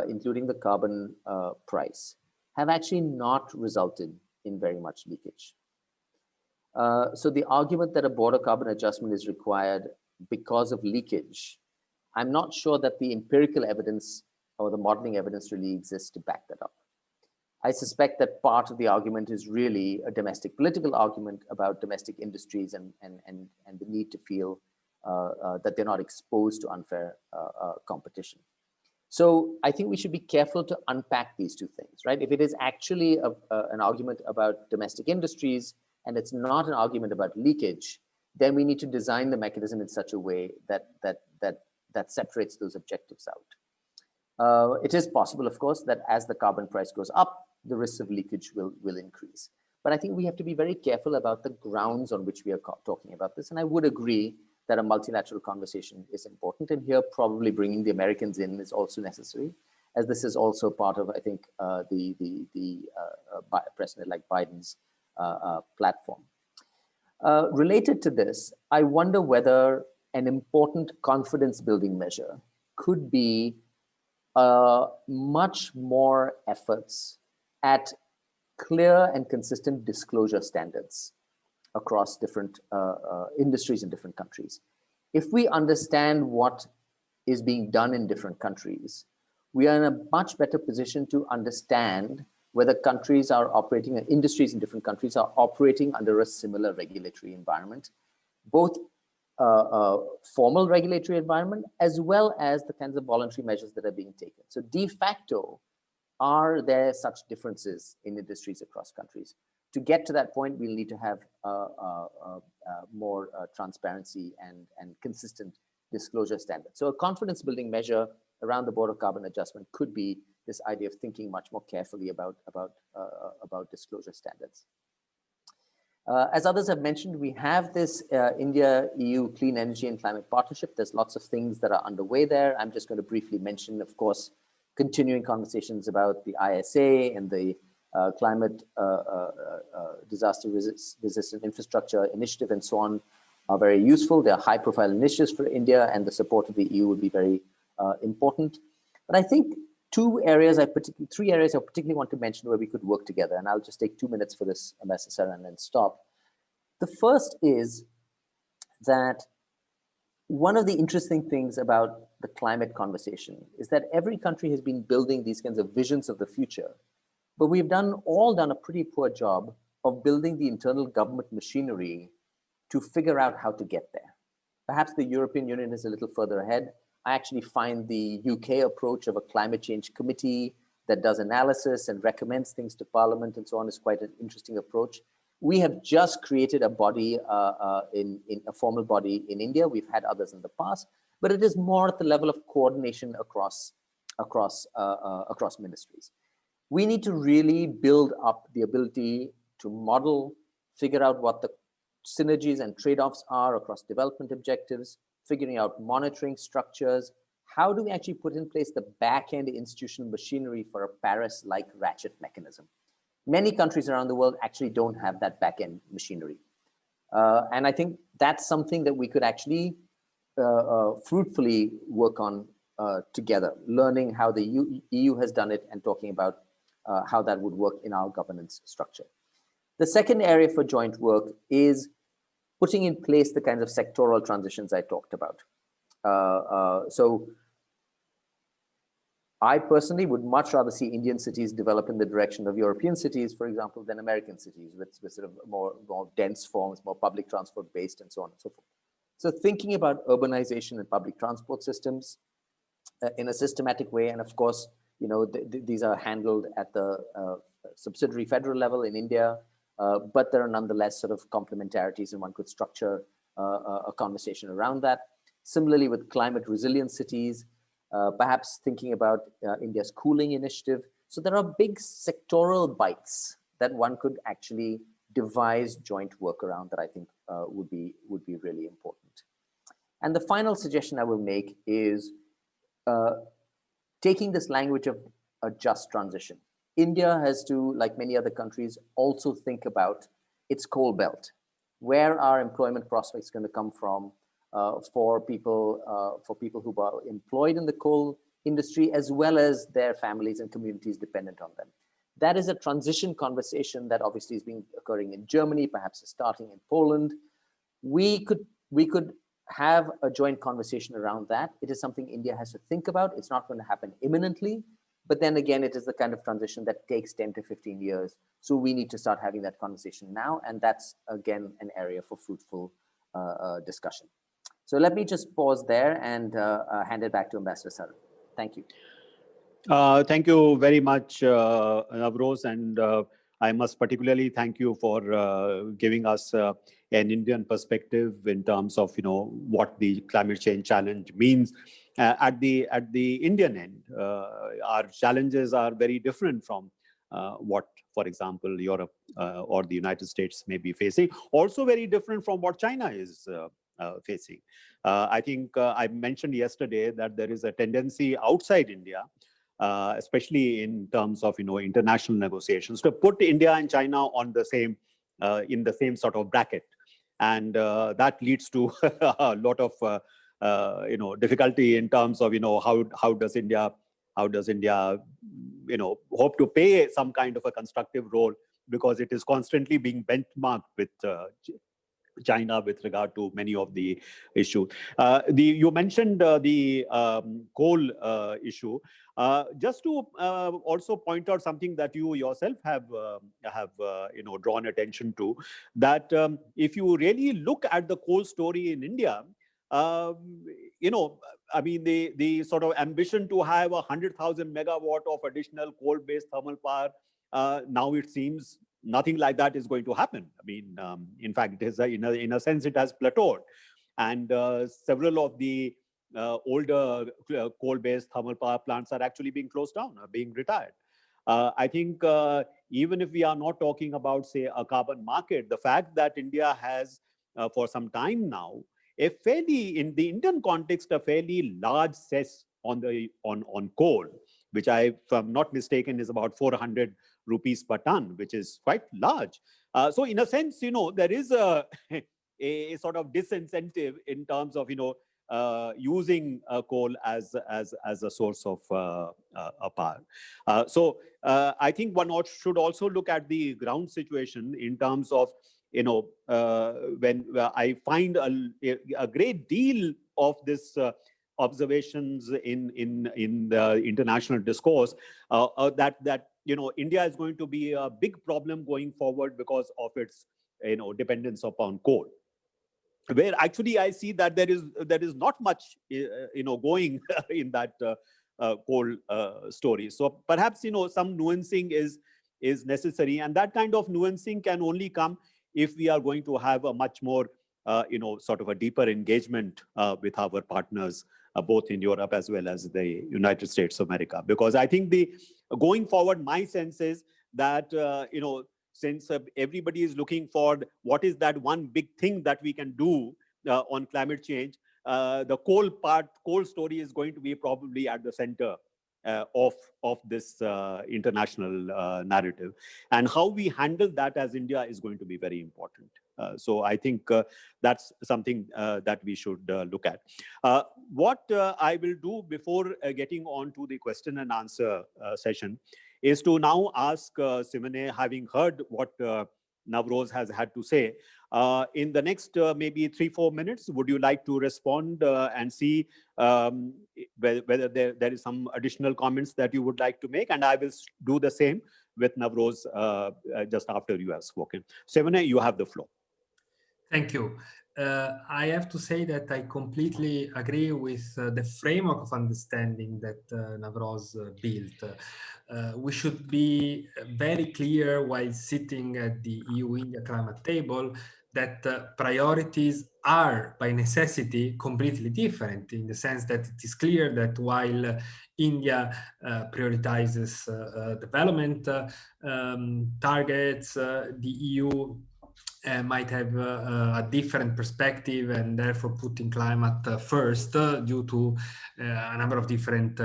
including the carbon price, have actually not resulted in very much leakage. So the argument that a border carbon adjustment is required because of leakage, I'm not sure that the empirical evidence or the modeling evidence really exists to back that up. I suspect that part of the argument is really a domestic political argument about domestic industries and the need to feel that they're not exposed to unfair competition. So I think we should be careful to unpack these two things, right? If it is actually an argument about domestic industries and it's not an argument about leakage, then we need to design the mechanism in such a way that separates those objectives out. It is possible, of course, that as the carbon price goes up, the risks of leakage will increase. But I think we have to be very careful about the grounds on which we are talking about this. And I would agree that a multilateral conversation is important. And here, probably bringing the Americans in is also necessary, as this is also part of, I think, President-elect Biden's platform. Related to this, I wonder whether an important confidence-building measure could be much more efforts at clear and consistent disclosure standards across different industries in different countries. If we understand what is being done in different countries, we are in a much better position to understand whether countries are operating, industries in different countries are operating under a similar regulatory environment, both formal regulatory environment, as well as the kinds of voluntary measures that are being taken. So de facto, are there such differences in industries across countries? To get to that point, we'll need to have more transparency and consistent disclosure standards. So a confidence building measure around the border carbon adjustment could be this idea of thinking much more carefully about disclosure standards. As others have mentioned, we have this India-EU Clean Energy and Climate Partnership. There's lots of things that are underway there. I'm just going to briefly mention, of course, continuing conversations about the ISA and the Climate Disaster Resistant Infrastructure Initiative and so on are very useful. They are high-profile initiatives for India, and the support of the EU would be very important. But I think three areas I particularly want to mention where we could work together, and I'll just take 2 minutes for this, Ambassador Saran, and then stop. The first is that one of the interesting things about the climate conversation is that every country has been building these kinds of visions of the future, but we've all done a pretty poor job of building the internal government machinery to figure out how to get there. Perhaps the European Union is a little further ahead. I actually find the UK approach of a climate change committee that does analysis and recommends things to Parliament and so on is quite an interesting approach. We have just created a body, in a formal body in India. We've had others in the past, but it is more at the level of coordination across ministries. We need to really build up the ability to model, figure out what the synergies and trade-offs are across development objectives, figuring out monitoring structures. How do we actually put in place the back-end institutional machinery for a Paris-like ratchet mechanism? Many countries around the world actually don't have that back-end machinery. And I think that's something that we could actually fruitfully work on together, learning how the EU has done it and talking about how that would work in our governance structure. The second area for joint work is putting in place the kinds of sectoral transitions I talked about. So I personally would much rather see Indian cities develop in the direction of European cities, for example, than American cities with sort of more dense forms, more public transport based and so on and so forth. So thinking about urbanization and public transport systems in a systematic way, and of course, these are handled at the subsidiary federal level in India, but there are nonetheless sort of complementarities, and one could structure a conversation around that. Similarly, with climate resilient cities, perhaps thinking about India's cooling initiative. So there are big sectoral bites that one could actually devise joint work around that I think would be really important. And the final suggestion I will make is taking this language of a just transition. India has to, like many other countries, also think about its coal belt. Where are employment prospects going to come from for people who are employed in the coal industry, as well as their families and communities dependent on them? That is a transition conversation that obviously is occurring in Germany, perhaps starting in Poland. We could have a joint conversation around that. It is something India has to think about. It's not going to happen imminently, but then again, it is the kind of transition that takes 10 to 15 years. So we need to start having that conversation now. And that's, again, an area for fruitful discussion. So let me just pause there and hand it back to Ambassador Sarab. Thank you. Thank you very much, Navroz, and I must particularly thank you for giving us an Indian perspective in terms of what the climate change challenge means at the Indian end. Our challenges are very different from what, for example, Europe or the United States may be facing. Also very different from what China is facing. I think I mentioned yesterday that there is a tendency outside India, especially in terms of international negotiations, to put India and China on the same in the same sort of bracket, and that leads to a lot of difficulty in terms of how does India hope to play some kind of a constructive role, because it is constantly being benchmarked with China with regard to many of the issues. You mentioned the coal issue. Just to also point out something that you yourself have drawn attention to, that if you really look at the coal story in India, I mean, the sort of ambition to have 100,000 megawatt of additional coal-based thermal power, now it seems nothing like that is going to happen. I mean, in fact, it is in a sense it has plateaued, and several of the older coal-based thermal power plants are actually being closed down, are being retired. I think even if we are not talking about, say, a carbon market, the fact that India has for some time now in the Indian context, a fairly large cess on coal, which if I'm not mistaken is about 400 rupees per ton, which is quite large. So in a sense, there is a sort of disincentive in terms of using coal as a source of power. So I think one should also look at the ground situation in terms of when I find a great deal of this observations in the international discourse that India is going to be a big problem going forward because of its dependence upon coal, where actually I see that there is not much going in that coal story. So perhaps some nuancing is necessary, and that kind of nuancing can only come if we are going to have a much more sort of a deeper engagement with our partners, both in Europe as well as the United States of America. Because I think going forward, my sense is that since everybody is looking for what is that one big thing that we can do on climate change, the coal story is going to be probably at the center of this international narrative, and how we handle that as India is going to be very important. So I think that's something that we should look at. What I will do before getting on to the question and answer session is to now ask Simone, having heard what Navroz has had to say, in the next maybe 3-4 minutes, would you like to respond and see whether there is some additional comments that you would like to make? And I will do the same with Navroz just after you have spoken. Simone, you have the floor. Thank you. I have to say that I completely agree with the framework of understanding that Navroz built. We should be very clear while sitting at the EU-India climate table that priorities are by necessity completely different, in the sense that it is clear that while India prioritizes development targets, the EU might have a different perspective, and therefore putting climate first due to a number of different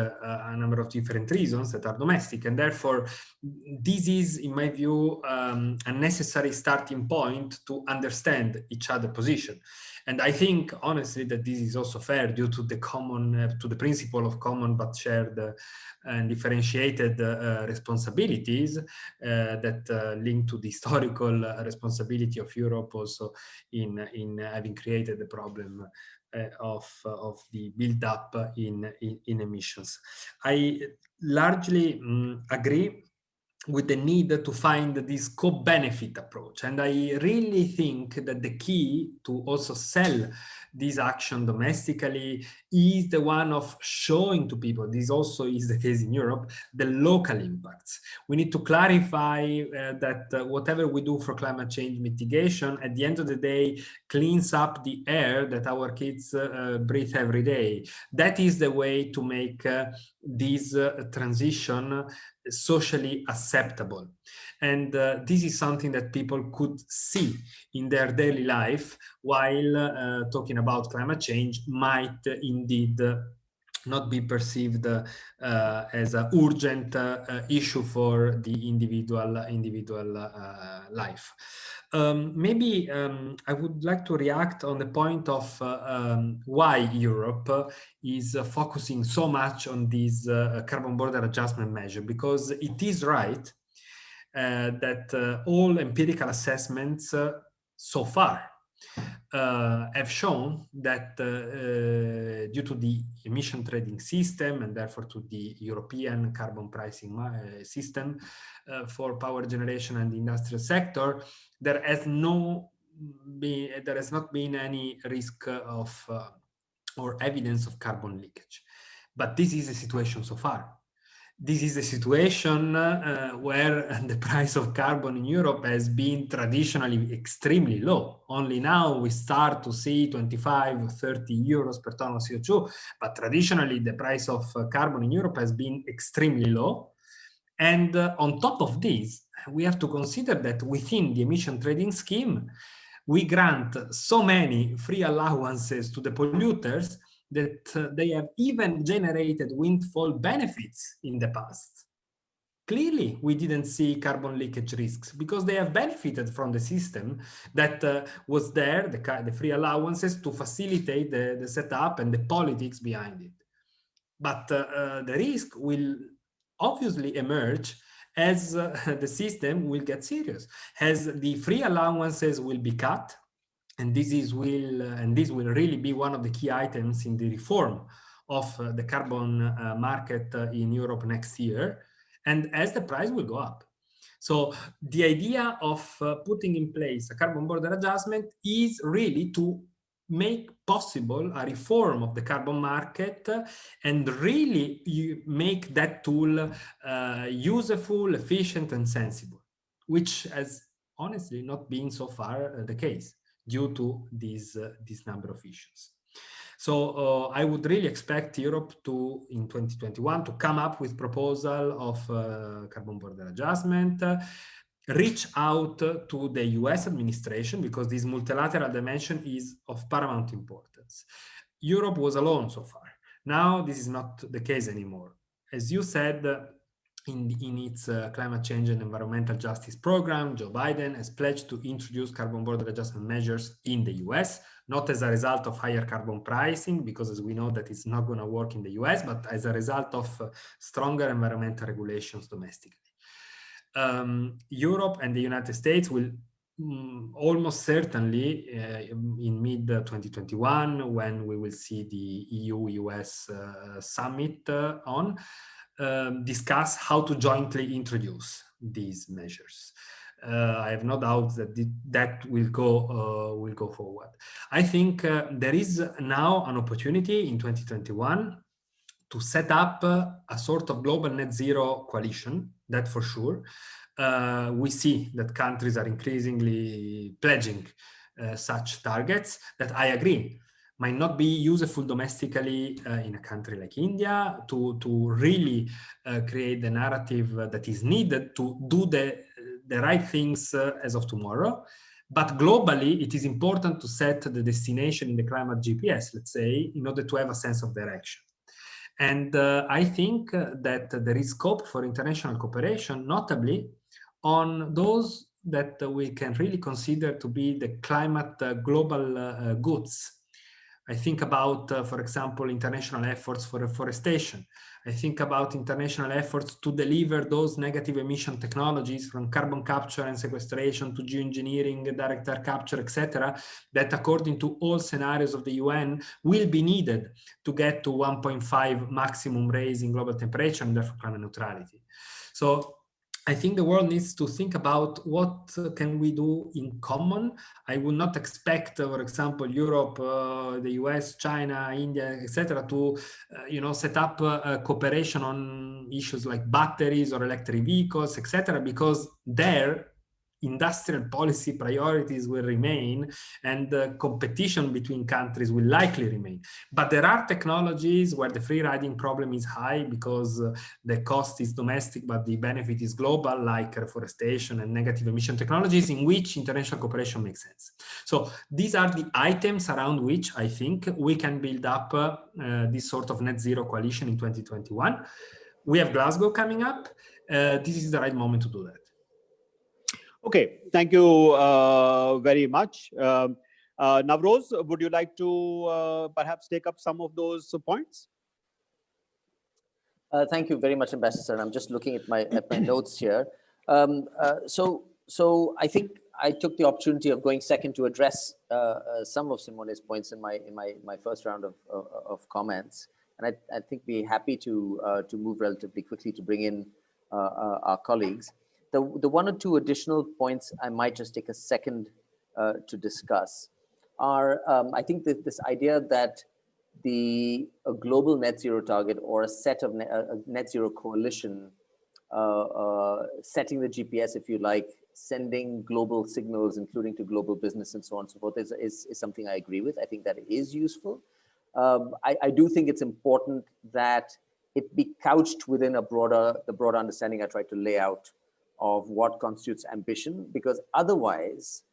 reasons that are domestic, and therefore this is, in my view, a necessary starting point to understand each other's position. And I think, honestly, that this is also fair due to the common, to the principle of common but shared and differentiated responsibilities that link to the historical responsibility of Europe also in having created the problem of the build-up in emissions. I largely agree with the need to find this co-benefit approach. And I really think that the key to also sell this action domestically is the one of showing to people, this also is the case in Europe, the local impacts. We need to clarify that whatever we do for climate change mitigation, at the end of the day, cleans up the air that our kids breathe every day. That is the way to make this transition socially acceptable. And this is something that people could see in their daily life, while talking about climate change might indeed not be perceived as an urgent issue for the individual life. Maybe I would like to react on the point of why Europe is focusing so much on this carbon border adjustment measure, because it is right that all empirical assessments so far have shown that due to the emission trading system and therefore to the European carbon pricing system for power generation and the industrial sector, there has not been any risk of or evidence of carbon leakage. But this is the situation so far. This is a situation where the price of carbon in Europe has been traditionally extremely low. Only now we start to see 25 or 30 euros per ton of CO2, but traditionally the price of carbon in Europe has been extremely low. And on top of this, we have to consider that within the emission trading scheme, we grant so many free allowances to the polluters that they have even generated windfall benefits in the past. Clearly, we didn't see carbon leakage risks because they have benefited from the system that was there, the free allowances, to facilitate the setup and the politics behind it. But the risk will obviously emerge as the system will get serious, as the free allowances will be cut. And this will really be one of the key items in the reform of the carbon market in Europe next year, and as the price will go up. So the idea of putting in place a carbon border adjustment is really to make possible a reform of the carbon market and really make that tool useful, efficient, and sensible, which has honestly not been so far the case, due to this number of issues. So I would really expect Europe to, in 2021, to come up with proposal of carbon border adjustment, reach out to the US administration, because this multilateral dimension is of paramount importance. Europe was alone so far. Now this is not the case anymore. As you said, in its climate change and environmental justice program, Joe Biden has pledged to introduce carbon border adjustment measures in the US, not as a result of higher carbon pricing, because as we know that it's not going to work in the US, but as a result of stronger environmental regulations domestically. Europe and the United States will almost certainly in mid-2021, when we will see the EU-US summit discuss how to jointly introduce these measures. I have no doubt that that will go forward. I think there is now an opportunity in 2021 to set up a sort of global net zero coalition, that for sure. We see that countries are increasingly pledging such targets that, I agree, might not be useful domestically in a country like India to really create the narrative that is needed to do the right things as of tomorrow. But globally, it is important to set the destination in the climate GPS, let's say, in order to have a sense of direction. And I think that there is scope for international cooperation, notably on those that we can really consider to be the climate global goods. I think about, for example, international efforts for reforestation. I think about international efforts to deliver those negative emission technologies, from carbon capture and sequestration to geoengineering, direct air capture, etc., that according to all scenarios of the UN will be needed to get to 1.5 maximum raise in global temperature and therefore climate neutrality. So I think the world needs to think about what can we do in common. I would not expect, for example, Europe, the US, China, India, etc., to set up cooperation on issues like batteries or electric vehicles, etc., because their industrial policy priorities will remain and the competition between countries will likely remain. But there are technologies where the free riding problem is high because the cost is domestic, but the benefit is global, like reforestation and negative emission technologies, in which international cooperation makes sense. So these are the items around which I think we can build up this sort of net zero coalition in 2021. We have Glasgow coming up. This is the right moment to do that. Okay, thank you very much. Navroz, would you like to perhaps take up some of those points? Thank you very much, Ambassador. I'm just looking at my notes here. So I think I took the opportunity of going second to address some of Simone's points in my first round of comments, and I think be happy to move relatively quickly to bring in our colleagues. The one or two additional points I might just take a second to discuss are, I think that this idea that a global net zero target or a set of a net zero coalition setting the GPS, if you like, sending global signals, including to global business and so on and so forth, is something I agree with. I think that it is useful. I do think it's important that it be couched within the broader understanding I tried to lay out of what constitutes ambition, because otherwise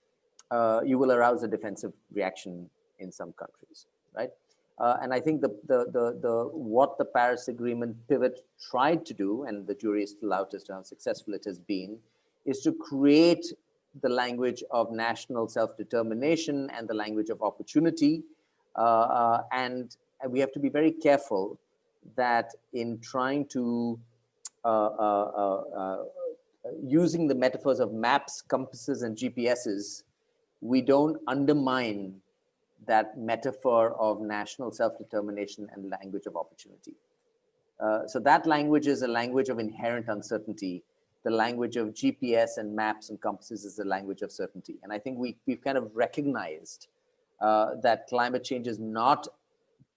you will arouse a defensive reaction in some countries, right? And I think what the Paris Agreement pivot tried to do, and the jury is still out as to how successful it has been, is to create the language of national self-determination and the language of opportunity. And we have to be very careful that in trying to using the metaphors of maps, compasses, and GPSs, we don't undermine that metaphor of national self-determination and language of opportunity. So that language is a language of inherent uncertainty. The language of GPS and maps and compasses is the language of certainty. And I think we've kind of recognized that climate change is not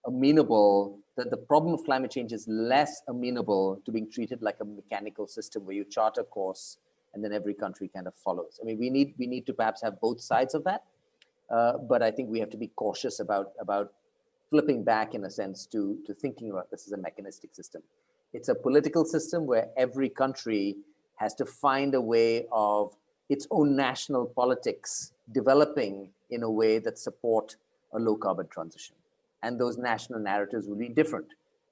amenable, that the problem of climate change is less amenable to being treated like a mechanical system where you chart a course and then every country kind of follows. I mean, we need to perhaps have both sides of that, but I think we have to be cautious about flipping back in a sense to thinking about this as a mechanistic system. It's a political system where every country has to find a way of its own national politics developing in a way that support a low carbon transition. And those national narratives will be different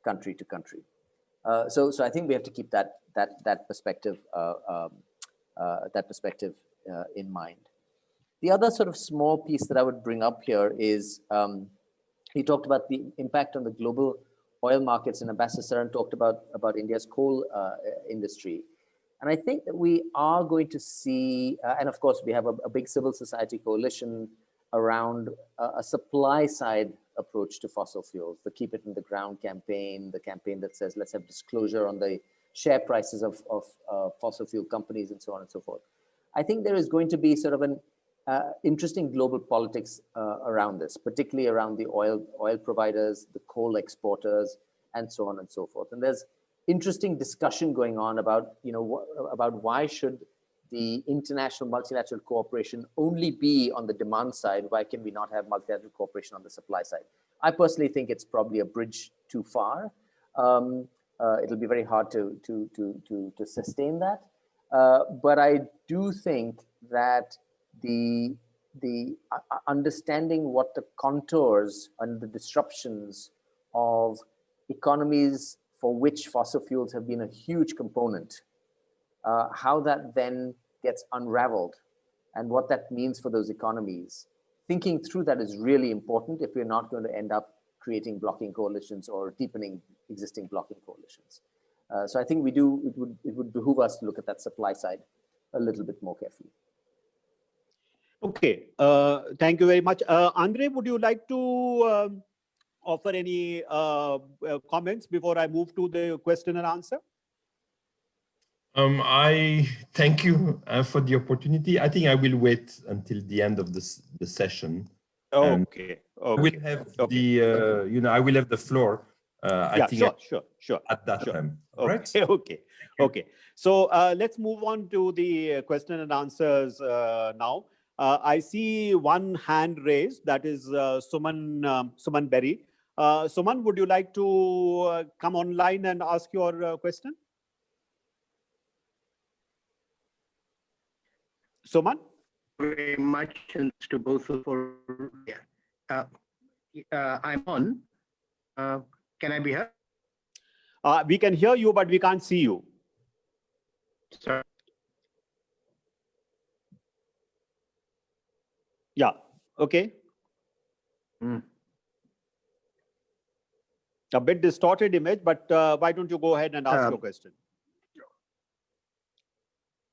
country to country. So I think we have to keep that perspective in mind. The other sort of small piece that I would bring up here is he talked about the impact on the global oil markets, and Ambassador Saran talked about India's coal industry. And I think that we are going to see, and of course we have a big civil society coalition around a supply side approach to fossil fuels, the Keep It in the Ground campaign, the campaign that says let's have disclosure on the share prices of fossil fuel companies and so on and so forth. I think there is going to be sort of an interesting global politics around this, particularly around the oil providers, the coal exporters, and so on and so forth. And there's interesting discussion going on about, about why should the international multilateral cooperation only be on the demand side? Why can we not have multilateral cooperation on the supply side? I personally think it's probably a bridge too far. It'll be very hard to sustain that. But I do think that the understanding what the contours and the disruptions of economies for which fossil fuels have been a huge component, how that then gets unraveled and what that means for those economies. Thinking through that is really important if we're not going to end up creating blocking coalitions or deepening existing blocking coalitions. So I think it would behoove us to look at that supply side a little bit more carefully. Okay, thank you very much. Andre, would you like to offer any comments before I move to the question and answer? I thank you for the opportunity. I think I will wait until the end of the session. Okay. I will have I will have the floor. I think sure. At that time. Right? Okay. So let's move on to the question and answers now. I see one hand raised. That is Suman Berry. Suman, would you like to come online and ask your question? Suman? Very much, and to both of you. I'm on. Can I be heard? We can hear you, but we can't see you. Sorry. Yeah. Okay. A bit distorted image, but why don't you go ahead and ask your question?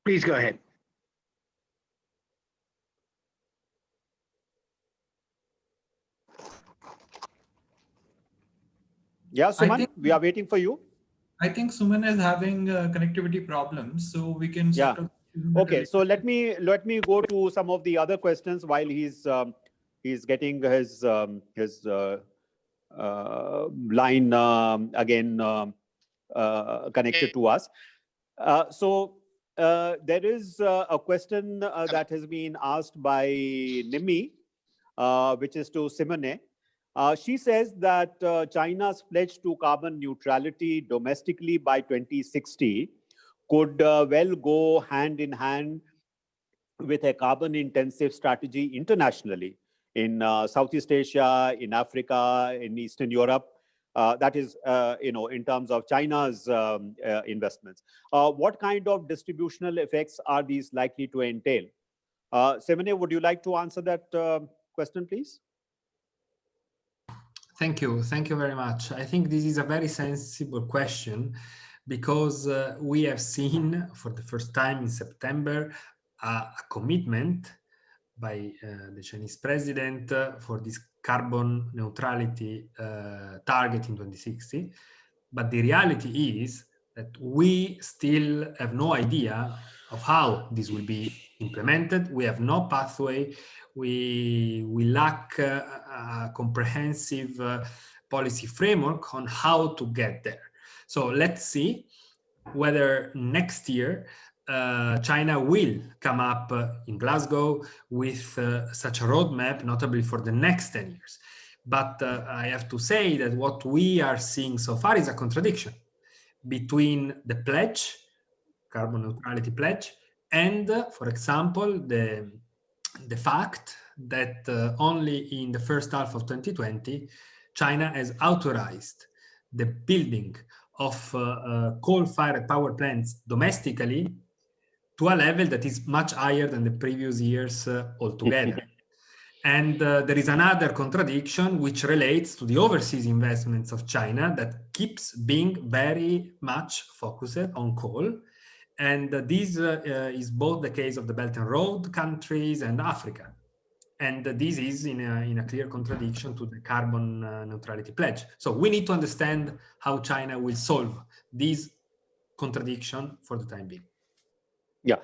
Please go ahead. Yeah, Suman, we are waiting for you. I think Suman is having connectivity problems, so we can. Okay, so let me go to some of the other questions while he's getting his line again connected to us. So there is a question that has been asked by Nimi, which is to Simone. She says that China's pledge to carbon neutrality domestically by 2060 could well go hand in hand with a carbon-intensive strategy internationally in Southeast Asia, in Africa, in Eastern Europe. That is, in terms of China's investments. What kind of distributional effects are these likely to entail? Simone, would you like to answer that question, please? Thank you very much. I think this is a very sensible question because we have seen for the first time in September a commitment by the Chinese president for this carbon neutrality target in 2060. But the reality is that we still have no idea of how this will be implemented. We have no pathway. We lack a comprehensive policy framework on how to get there. So let's see whether next year China will come up in Glasgow with such a roadmap, notably for the next 10 years. But I have to say that what we are seeing so far is a contradiction between the pledge, carbon neutrality pledge, and, for example, the fact that only in the first half of 2020, China has authorized the building of coal-fired power plants domestically to a level that is much higher than the previous years altogether. And there is another contradiction which relates to the overseas investments of China that keeps being very much focused on coal. And this is both the case of the Belt and Road countries and Africa. And this is in a clear contradiction to the carbon neutrality pledge. So we need to understand how China will solve this contradiction for the time being. Yeah.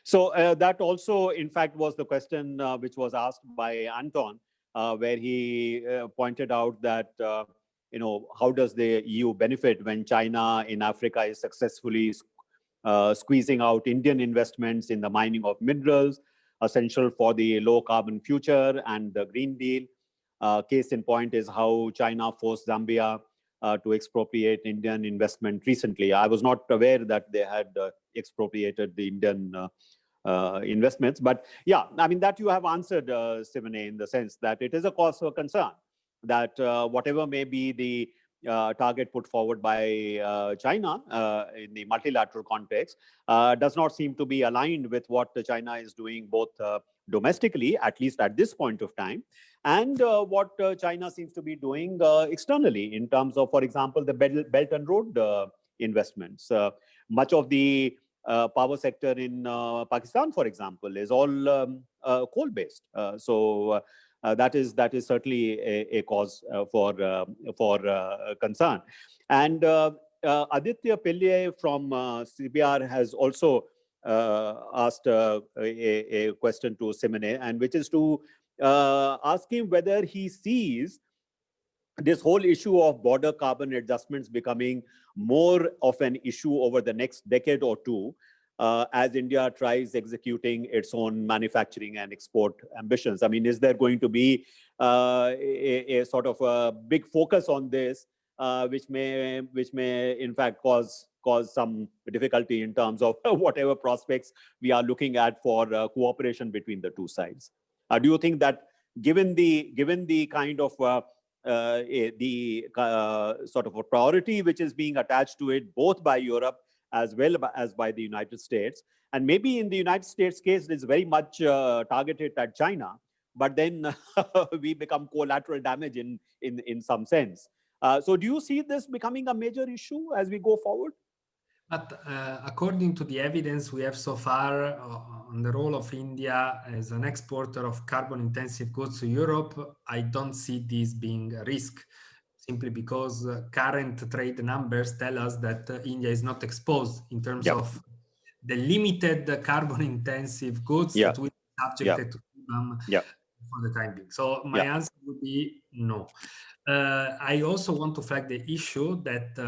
So that also, in fact, was the question which was asked by Anton, where he pointed out that, how does the EU benefit when China in Africa is successfully squeezing out Indian investments in the mining of minerals, essential for the low carbon future and the Green Deal. Case in point is how China forced Zambia to expropriate Indian investment recently. I was not aware that they had expropriated the Indian investments. But yeah, I mean, that you have answered, Simone, in the sense that it is a cause for concern that whatever may be the target put forward by China in the multilateral context does not seem to be aligned with what China is doing both domestically, at least at this point of time, and what China seems to be doing externally in terms of, for example, the Belt and Road investments. Much of the power sector in Pakistan, for example, is all coal-based. So that is certainly a cause for concern. And Aditya Pillai from CBR has also asked a question to Simone, and which is to ask him whether he sees this whole issue of border carbon adjustments becoming more of an issue over the next decade or two, as India tries executing its own manufacturing and export ambitions. I mean, is there going to be a sort of a big focus on this, which may in fact cause some difficulty in terms of whatever prospects we are looking at for cooperation between the two sides? Do you think that given the kind of sort of a priority which is being attached to it both by Europe as well as by the United States, and maybe in the United States case, it's very much targeted at China, but then we become collateral damage in some sense. So do you see this becoming a major issue as we go forward? But according to the evidence we have so far on the role of India as an exporter of carbon-intensive goods to Europe, I don't see this being a risk, simply because current trade numbers tell us that India is not exposed in terms of the limited carbon-intensive goods that will be subjected to them for the time being. So my answer would be no. I also want to flag the issue that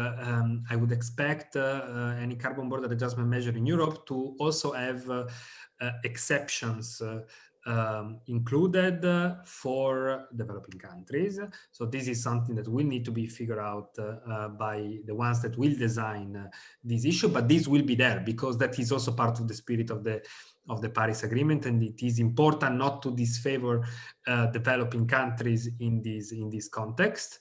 I would expect any carbon border adjustment measure in Europe to also have exceptions included for developing countries. So this is something that will need to be figured out by the ones that will design this issue, but this will be there because that is also part of the spirit of the Paris Agreement, and it is important not to disfavor developing countries in this context.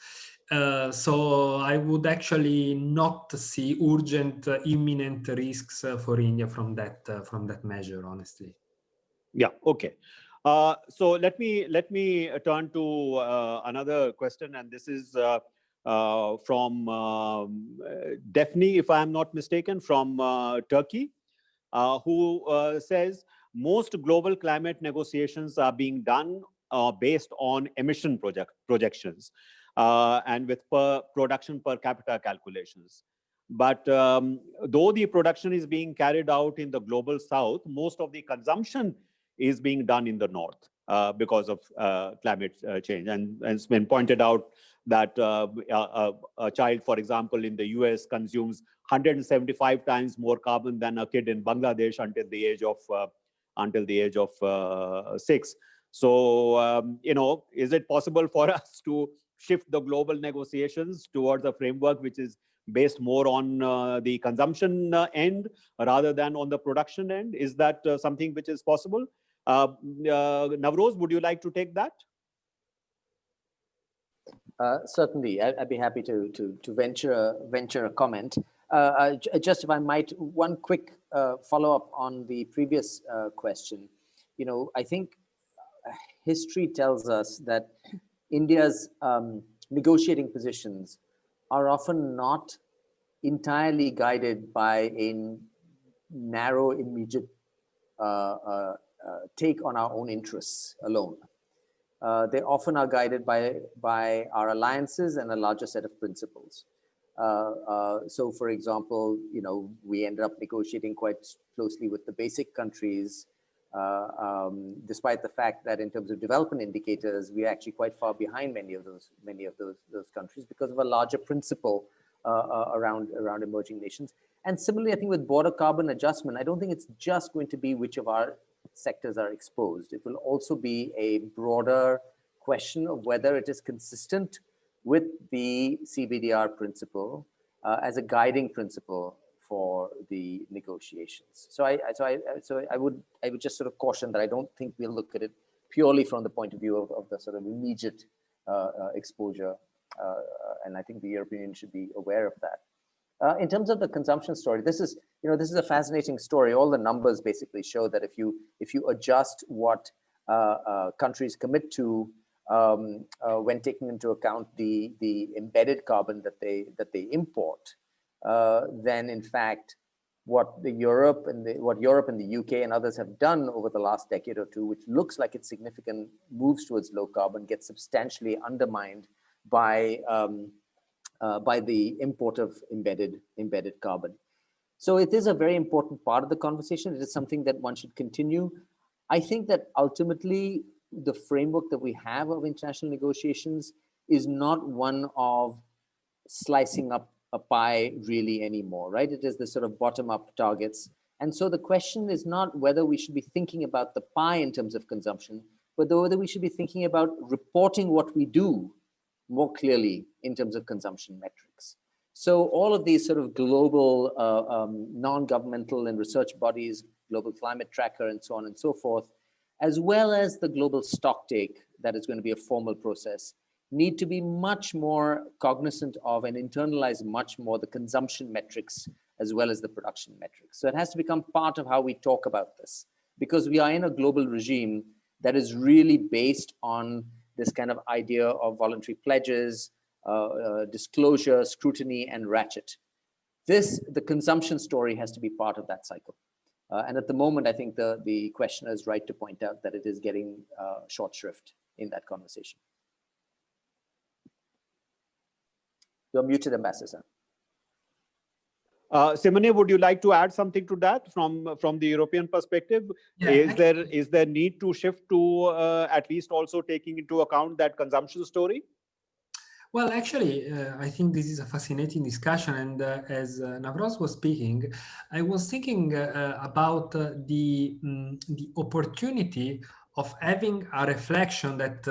So I would actually not see urgent, imminent risks for India from that measure, honestly. Yeah. Okay. So let me turn to another question, and this is from Daphne, if I am not mistaken, from Turkey, who says most global climate negotiations are being done based on emission projections and with production per capita calculations. But though the production is being carried out in the global south, most of the consumption is being done in the north because of climate change. And it's been pointed out that a child, for example, in the US consumes 175 times more carbon than a kid in Bangladesh until the age of 6. So, is it possible for us to shift the global negotiations towards a framework which is based more on the consumption end rather than on the production end? Is that something which is possible? Navroz, would you like to take that? Certainly, I'd be happy to venture a comment. Just if I might, one quick follow-up on the previous question. I think history tells us that India's negotiating positions are often not entirely guided by a narrow, immediate take on our own interests alone. They often are guided by our alliances and a larger set of principles. So, for example, we ended up negotiating quite closely with the basic countries, despite the fact that in terms of development indicators, we're actually quite far behind many of those countries because of a larger principle around emerging nations. And similarly, I think with border carbon adjustment, I don't think it's just going to be which of our sectors are exposed. It will also be a broader question of whether it is consistent with the CBDR principle as a guiding principle for the negotiations. So I would just sort of caution that I don't think we'll look at it purely from the point of view of the sort of immediate exposure, and I think the European Union should be aware of that. In terms of the consumption story, this is a fascinating story. All the numbers basically show that if you adjust what countries commit to when taking into account the embedded carbon that they import, then in fact what Europe and the UK and others have done over the last decade or two, which looks like it's significant moves towards low carbon, gets substantially undermined by the import of embedded carbon. So it is a very important part of the conversation. It is something that one should continue. I think that ultimately the framework that we have of international negotiations is not one of slicing up a pie really anymore, right? It is the sort of bottom-up targets. And so the question is not whether we should be thinking about the pie in terms of consumption, but whether we should be thinking about reporting what we do more clearly in terms of consumption metrics. So all of these sort of global non-governmental and research bodies, Global Climate Tracker and so on and so forth, as well as the global stocktake, that is going to be a formal process, need to be much more cognizant of and internalize much more the consumption metrics as well as the production metrics. So it has to become part of how we talk about this, because we are in a global regime that is really based on this kind of idea of voluntary pledges, disclosure, scrutiny, and ratchet. The consumption story has to be part of that cycle. And at the moment, I think the questioner is right to point out that it is getting short shrift in that conversation. You're muted, Ambassador. Simone, would you like to add something to that from the European perspective? Yeah, is there need to shift to at least also taking into account that consumption story? Well, actually, I think this is a fascinating discussion. And as Navroz was speaking, I was thinking about the opportunity of having a reflection that,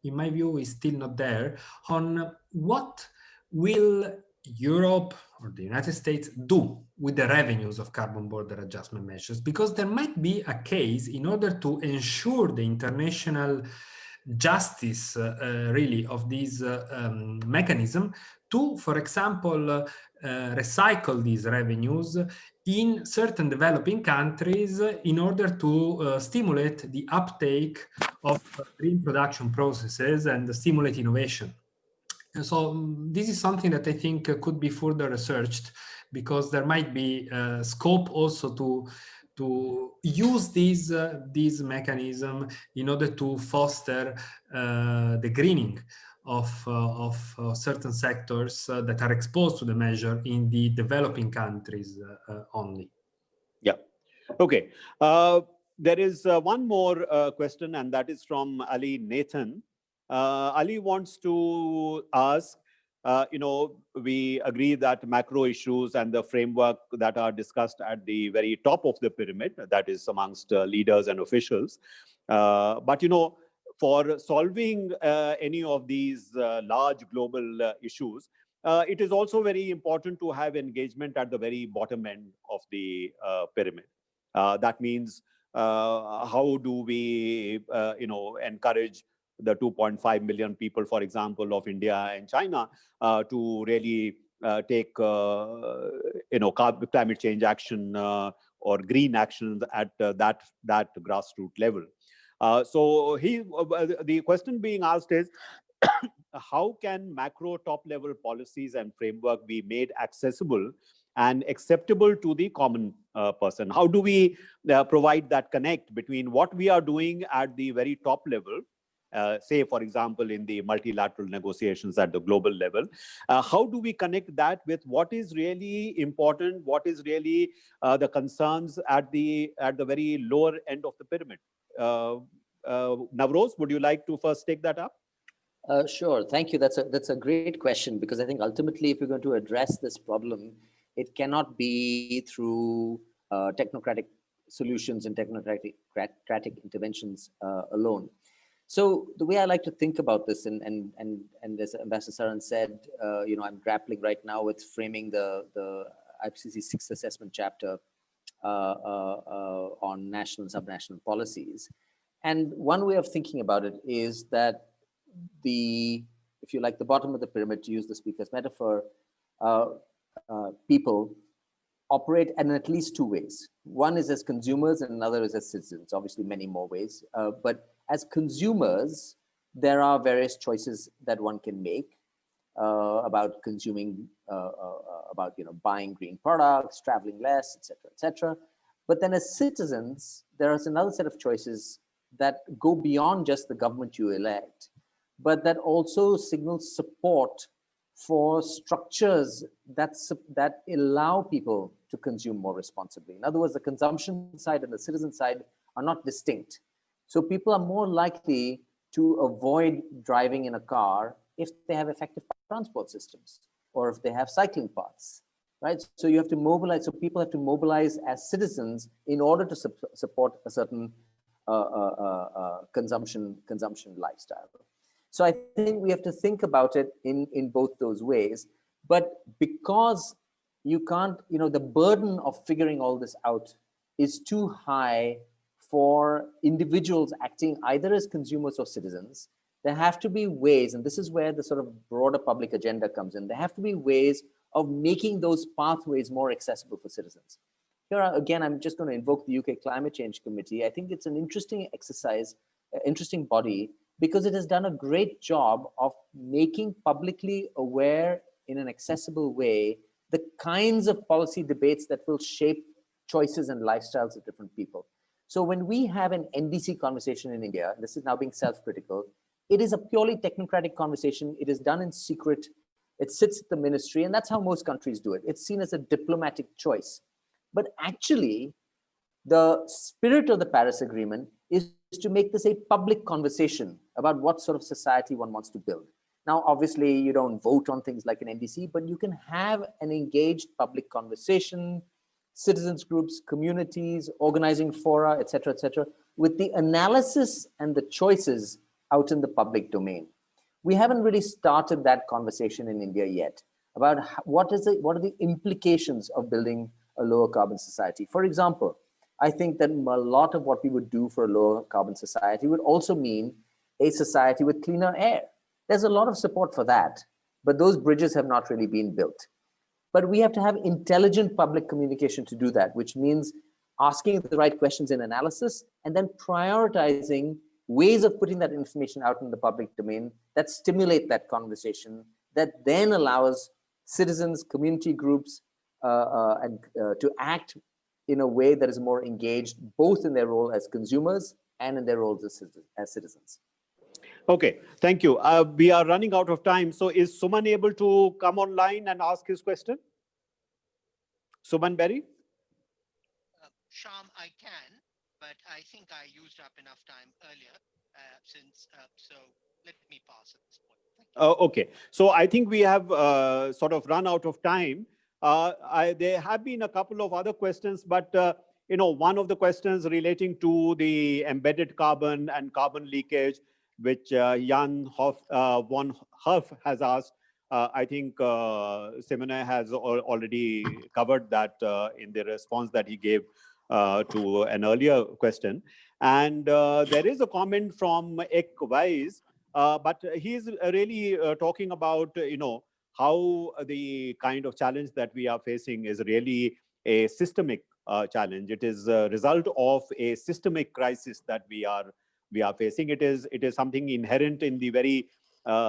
in my view, is still not there, on what will Europe or the United States do with the revenues of carbon border adjustment measures, because there might be a case in order to ensure the international justice really of this mechanism to, for example, recycle these revenues in certain developing countries in order to stimulate the uptake of green production processes and stimulate innovation. And so this is something that I think could be further researched, because there might be scope also to use this mechanism in order to foster the greening of certain sectors that are exposed to the measure in the developing countries only. Yeah. Okay. There is one more question, and that is from Ali Nathan. Ali wants to ask, we agree that macro issues and the framework that are discussed at the very top of the pyramid, that is amongst leaders and officials. But, for solving any of these large global issues, it is also very important to have engagement at the very bottom end of the pyramid. That means how do we, encourage the 2.5 million people, for example, of India and China to really take, climate change action or green actions at that grassroots level. So the question being asked is, how can macro top-level policies and framework be made accessible and acceptable to the common person? How do we provide that connect between what we are doing at the very top level say, for example, in the multilateral negotiations at the global level. How do we connect that with what is really important, what is really the concerns at the very lower end of the pyramid? Navroz, would you like to first take that up? Sure. Thank you. That's a great question, because I think ultimately, if you're going to address this problem, it cannot be through technocratic solutions and technocratic interventions alone. So the way I like to think about this, and as Ambassador Saran said, I'm grappling right now with framing the IPCC sixth assessment chapter on national and subnational policies. And one way of thinking about it is that if you like, the bottom of the pyramid, to use the speaker's metaphor, people operate in at least two ways. One is as consumers and another is as citizens, obviously many more ways. But as consumers, there are various choices that one can make about consuming, about buying green products, traveling less, etc. But then as citizens, there is another set of choices that go beyond just the government you elect, but that also signals support for structures that allow people to consume more responsibly. In other words, the consumption side and the citizen side are not distinct. So people are more likely to avoid driving in a car if they have effective transport systems, or if they have cycling paths, right? So you have to mobilize, so people have to mobilize as citizens in order to support a certain consumption lifestyle. So I think we have to think about it in both those ways. But because you can't, the burden of figuring all this out is too high for individuals acting either as consumers or citizens, there have to be ways, and this is where the sort of broader public agenda comes in, there have to be ways of making those pathways more accessible for citizens. Here, again, I'm just going to invoke the UK Climate Change Committee. I think it's an interesting exercise, interesting body, because it has done a great job of making publicly aware in an accessible way the kinds of policy debates that will shape choices and lifestyles of different people. So when we have an NDC conversation in India, this is now being self-critical, it is a purely technocratic conversation. It is done in secret. It sits at the ministry, and that's how most countries do it. It's seen as a diplomatic choice. But actually, the spirit of the Paris Agreement is to make this a public conversation about what sort of society one wants to build. Now, obviously, you don't vote on things like an NDC, but you can have an engaged public conversation, citizens groups, communities, organizing fora, etc., with the analysis and the choices out in the public domain. We haven't really started that conversation in India yet about what are the implications of building a lower carbon society. For example, I think that a lot of what we would do for a lower carbon society would also mean a society with cleaner air. There's a lot of support for that, but those bridges have not really been built. But we have to have intelligent public communication to do that, which means asking the right questions in analysis and then prioritizing ways of putting that information out in the public domain that stimulate that conversation, that then allows citizens, community groups, to act in a way that is more engaged, both in their role as consumers and in their roles as citizens. Okay, thank you. We are running out of time. So is Suman able to come online and ask his question? Suman Berry? Shyam, I can, but I think I used up enough time earlier, so let me pass at this point. Thank you. Okay, so I think we have sort of run out of time. There have been a couple of other questions, but one of the questions relating to the embedded carbon and carbon leakage, which Jan von Herf has asked. I think Simone has already covered that in the response that he gave to an earlier question. And there is a comment from Ek Weiss, but he's really talking about, how the kind of challenge that we are facing is really a systemic challenge. It is a result of a systemic crisis that we are facing. It is something inherent in the very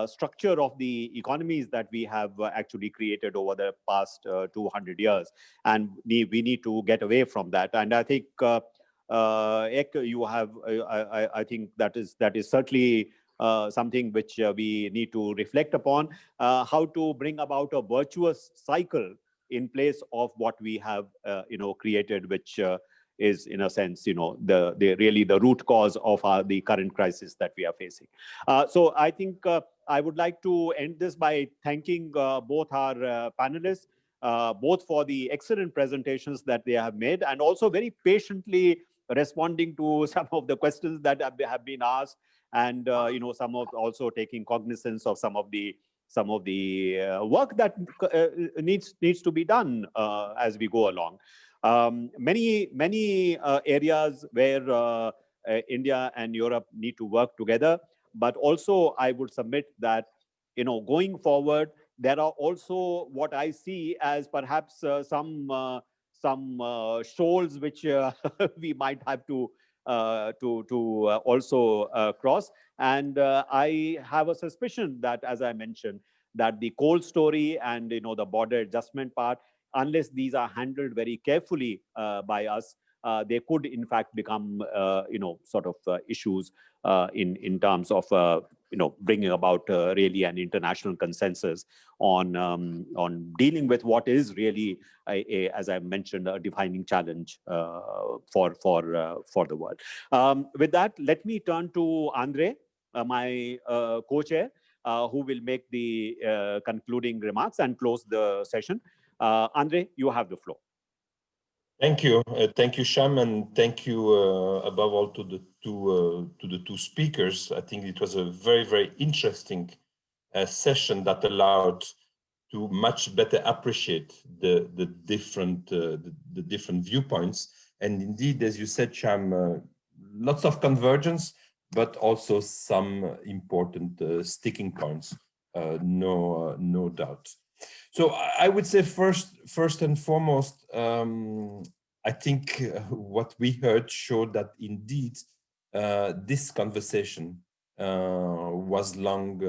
structure of the economies that we have actually created over the past 200 years, and we need to get away from that. And I think Ek, you have I think that is certainly something which we need to reflect upon, how to bring about a virtuous cycle in place of what we have, created, which is in a sense, the really the root cause of the current crisis that we are facing. So I think I would like to end this by thanking both our panelists, both for the excellent presentations that they have made, and also very patiently responding to some of the questions that have been asked, and some of also taking cognizance of some of the work that needs to be done as we go along. Many areas where India and Europe need to work together, but also I would submit that going forward, there are also what I see as perhaps some shoals which we might have to also cross. And I have a suspicion that, as I mentioned, that the coal story and the border adjustment part, unless these are handled very carefully by us, they could in fact become sort of issues in terms of bringing about really an international consensus on dealing with what is really as I mentioned, a defining challenge for the world. With that, let me turn to Andre, my co-chair, who will make the concluding remarks and close the session. Andre, you have the floor. Thank you, Sham, and thank you above all to the two speakers. I think it was a very interesting session that allowed to much better appreciate the different viewpoints. And indeed, as you said, Sham, lots of convergence, but also some important sticking points. No doubt. So I would say first and foremost, I think what we heard showed that indeed this conversation was long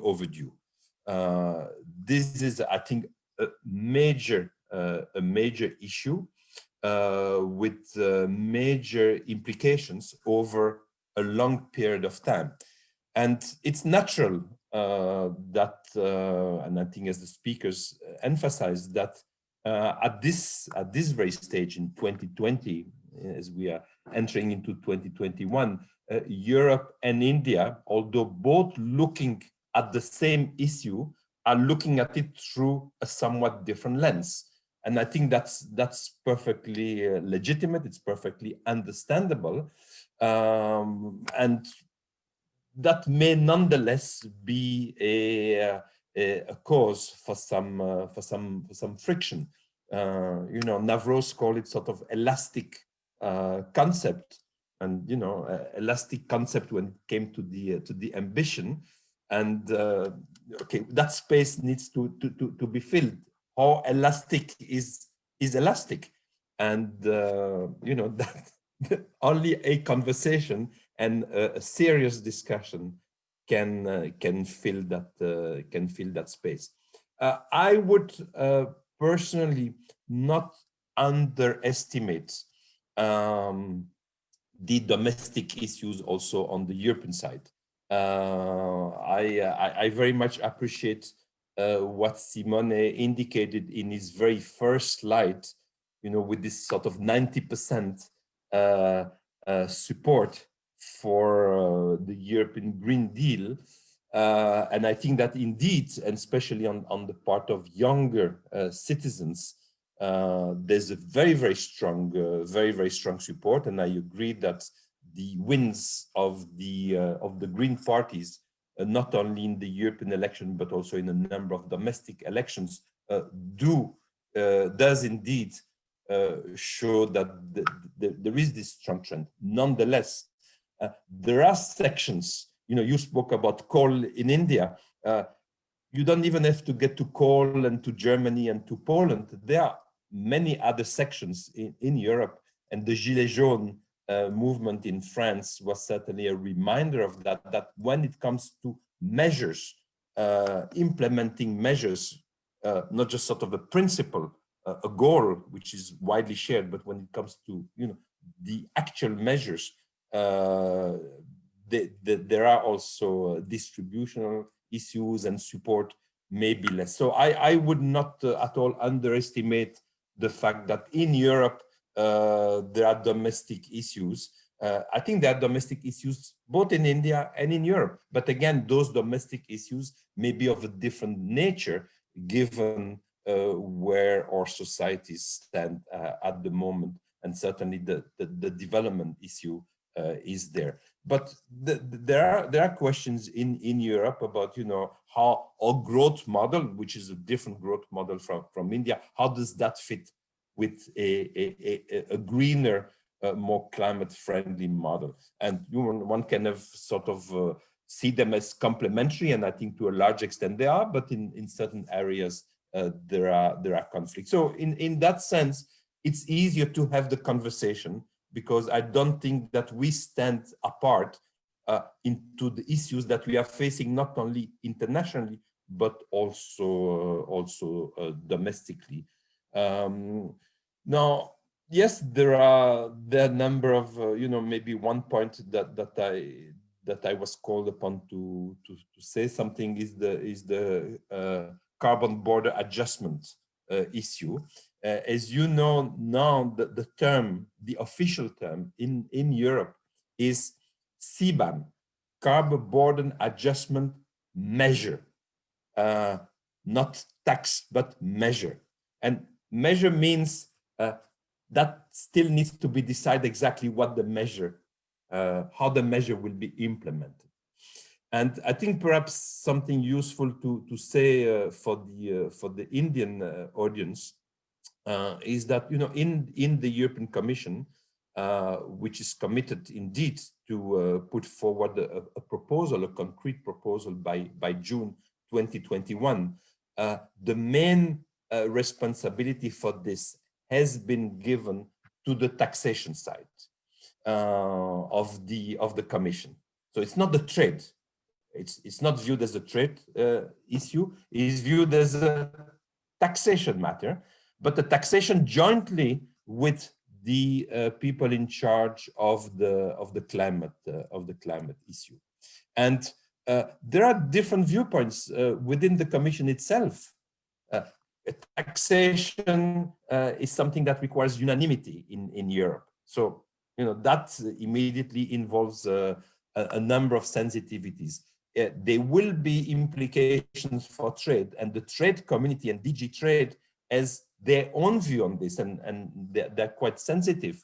overdue. This is, I think, a major issue with major implications over a long period of time, and it's natural that, and I think as the speakers emphasized, that at this very stage in 2020, as we are entering into 2021, Europe and India, although both looking at the same issue, are looking at it through a somewhat different lens. And I think that's perfectly legitimate, it's perfectly understandable. And that may nonetheless be a cause for some friction. Navroz called it sort of elastic concept, and elastic concept when it came to the ambition. And okay, that space needs to be filled. How elastic is elastic? And that only a conversation and a serious discussion can fill that space. I would personally not underestimate the domestic issues also on the European side. I very much appreciate what Simone indicated in his very first slide, with this sort of 90% support for the European Green Deal. And I think that indeed, and especially on the part of younger citizens, there's a very strong support. And I agree that the wins of the Green parties, not only in the European election, but also in a number of domestic elections, does indeed show that there is this strong trend. Nonetheless, there are sections, you spoke about coal in India. You don't even have to get to coal and to Germany and to Poland. There are many other sections in Europe, and the Gilets jaunes movement in France was certainly a reminder of that when it comes to measures, implementing measures, not just sort of a principle, a goal which is widely shared, but when it comes to the actual measures, there are also distributional issues and support may be less. So I would not at all underestimate the fact that in Europe, there are domestic issues. I think there are domestic issues both in India and in Europe. But again, those domestic issues may be of a different nature given where our societies stand at the moment. And certainly the development issue is there. But there are questions in Europe about, you know, how our growth model, which is a different growth model from India, how does that fit with a greener, more climate-friendly model? And one can have sort of see them as complementary, and I think to a large extent they are, but in certain areas there are conflicts. So in that sense, it's easier to have the conversation, because I don't think that we stand apart into the issues that we are facing, not only internationally, but also domestically. Now, yes, there are a number of, you know, maybe one point that I was called upon to say something is the carbon border adjustment issue. As you know, now the term, the official term in Europe is CBAM, Carbon Border Adjustment Measure, not tax, but measure. And measure means that still needs to be decided exactly what the measure, how the measure will be implemented. And I think perhaps something useful to say for the Indian audience is that, you know, in the European Commission, which is committed indeed to put forward a proposal, a concrete proposal by June 2021, the main responsibility for this has been given to the taxation side of the Commission. So it's not the trade. It's not viewed as a trade issue. It's viewed as a taxation matter, but the taxation jointly with the people in charge of the climate issue. And there are different viewpoints within the Commission itself. Taxation is something that requires unanimity in Europe. So, you know, that immediately involves a number of sensitivities. There will be implications for trade, and the trade community and DG Trade has their own view on this, and they're quite sensitive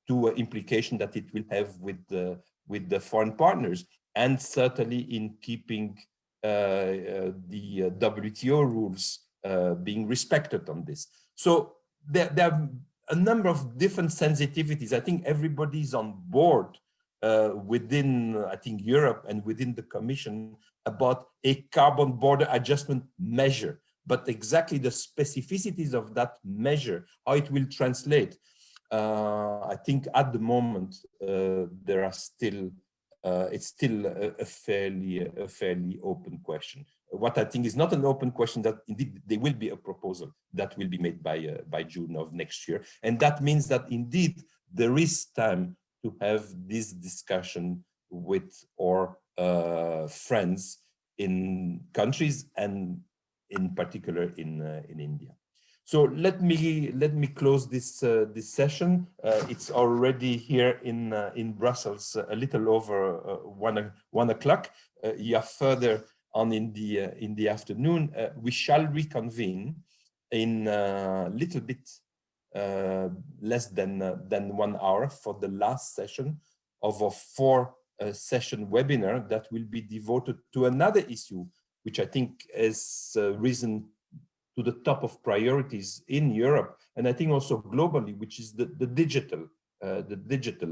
to implication that it will have with the foreign partners, and certainly in keeping the WTO rules being respected on this. So there are a number of different sensitivities. I think everybody's on board within, I think, Europe and within the Commission about a carbon border adjustment measure. But exactly the specificities of that measure, how it will translate, I think at the moment there are still, it's still a fairly open question. What I think is not an open question, that indeed there will be a proposal that will be made by June of next year, and that means that indeed there is time to have this discussion with our friends in countries, and in particular in India. So let me close this this session. It's already here in Brussels a little over 1 o'clock. You are further on in the afternoon. We shall reconvene in a little bit less than 1 hour for the last session of a 4-session webinar that will be devoted to another issue, which I think has risen to the top of priorities in Europe, and I think also globally, which is the digital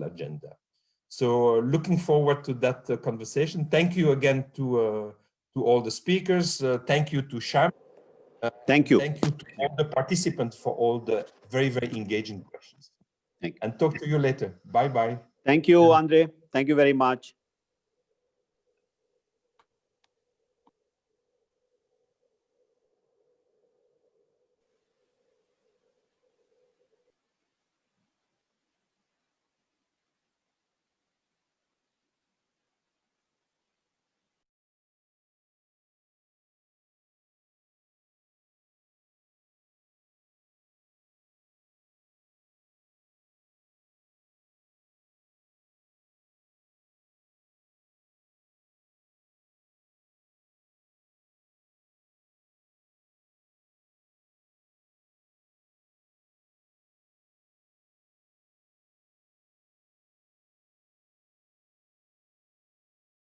agenda. So looking forward to that conversation. Thank you again to all the speakers. Thank you to Sham. Thank you. Thank you to all the participants for all the very, very engaging questions. Thank you. And talk to you later. Bye-bye. Thank you, Andre. Thank you very much.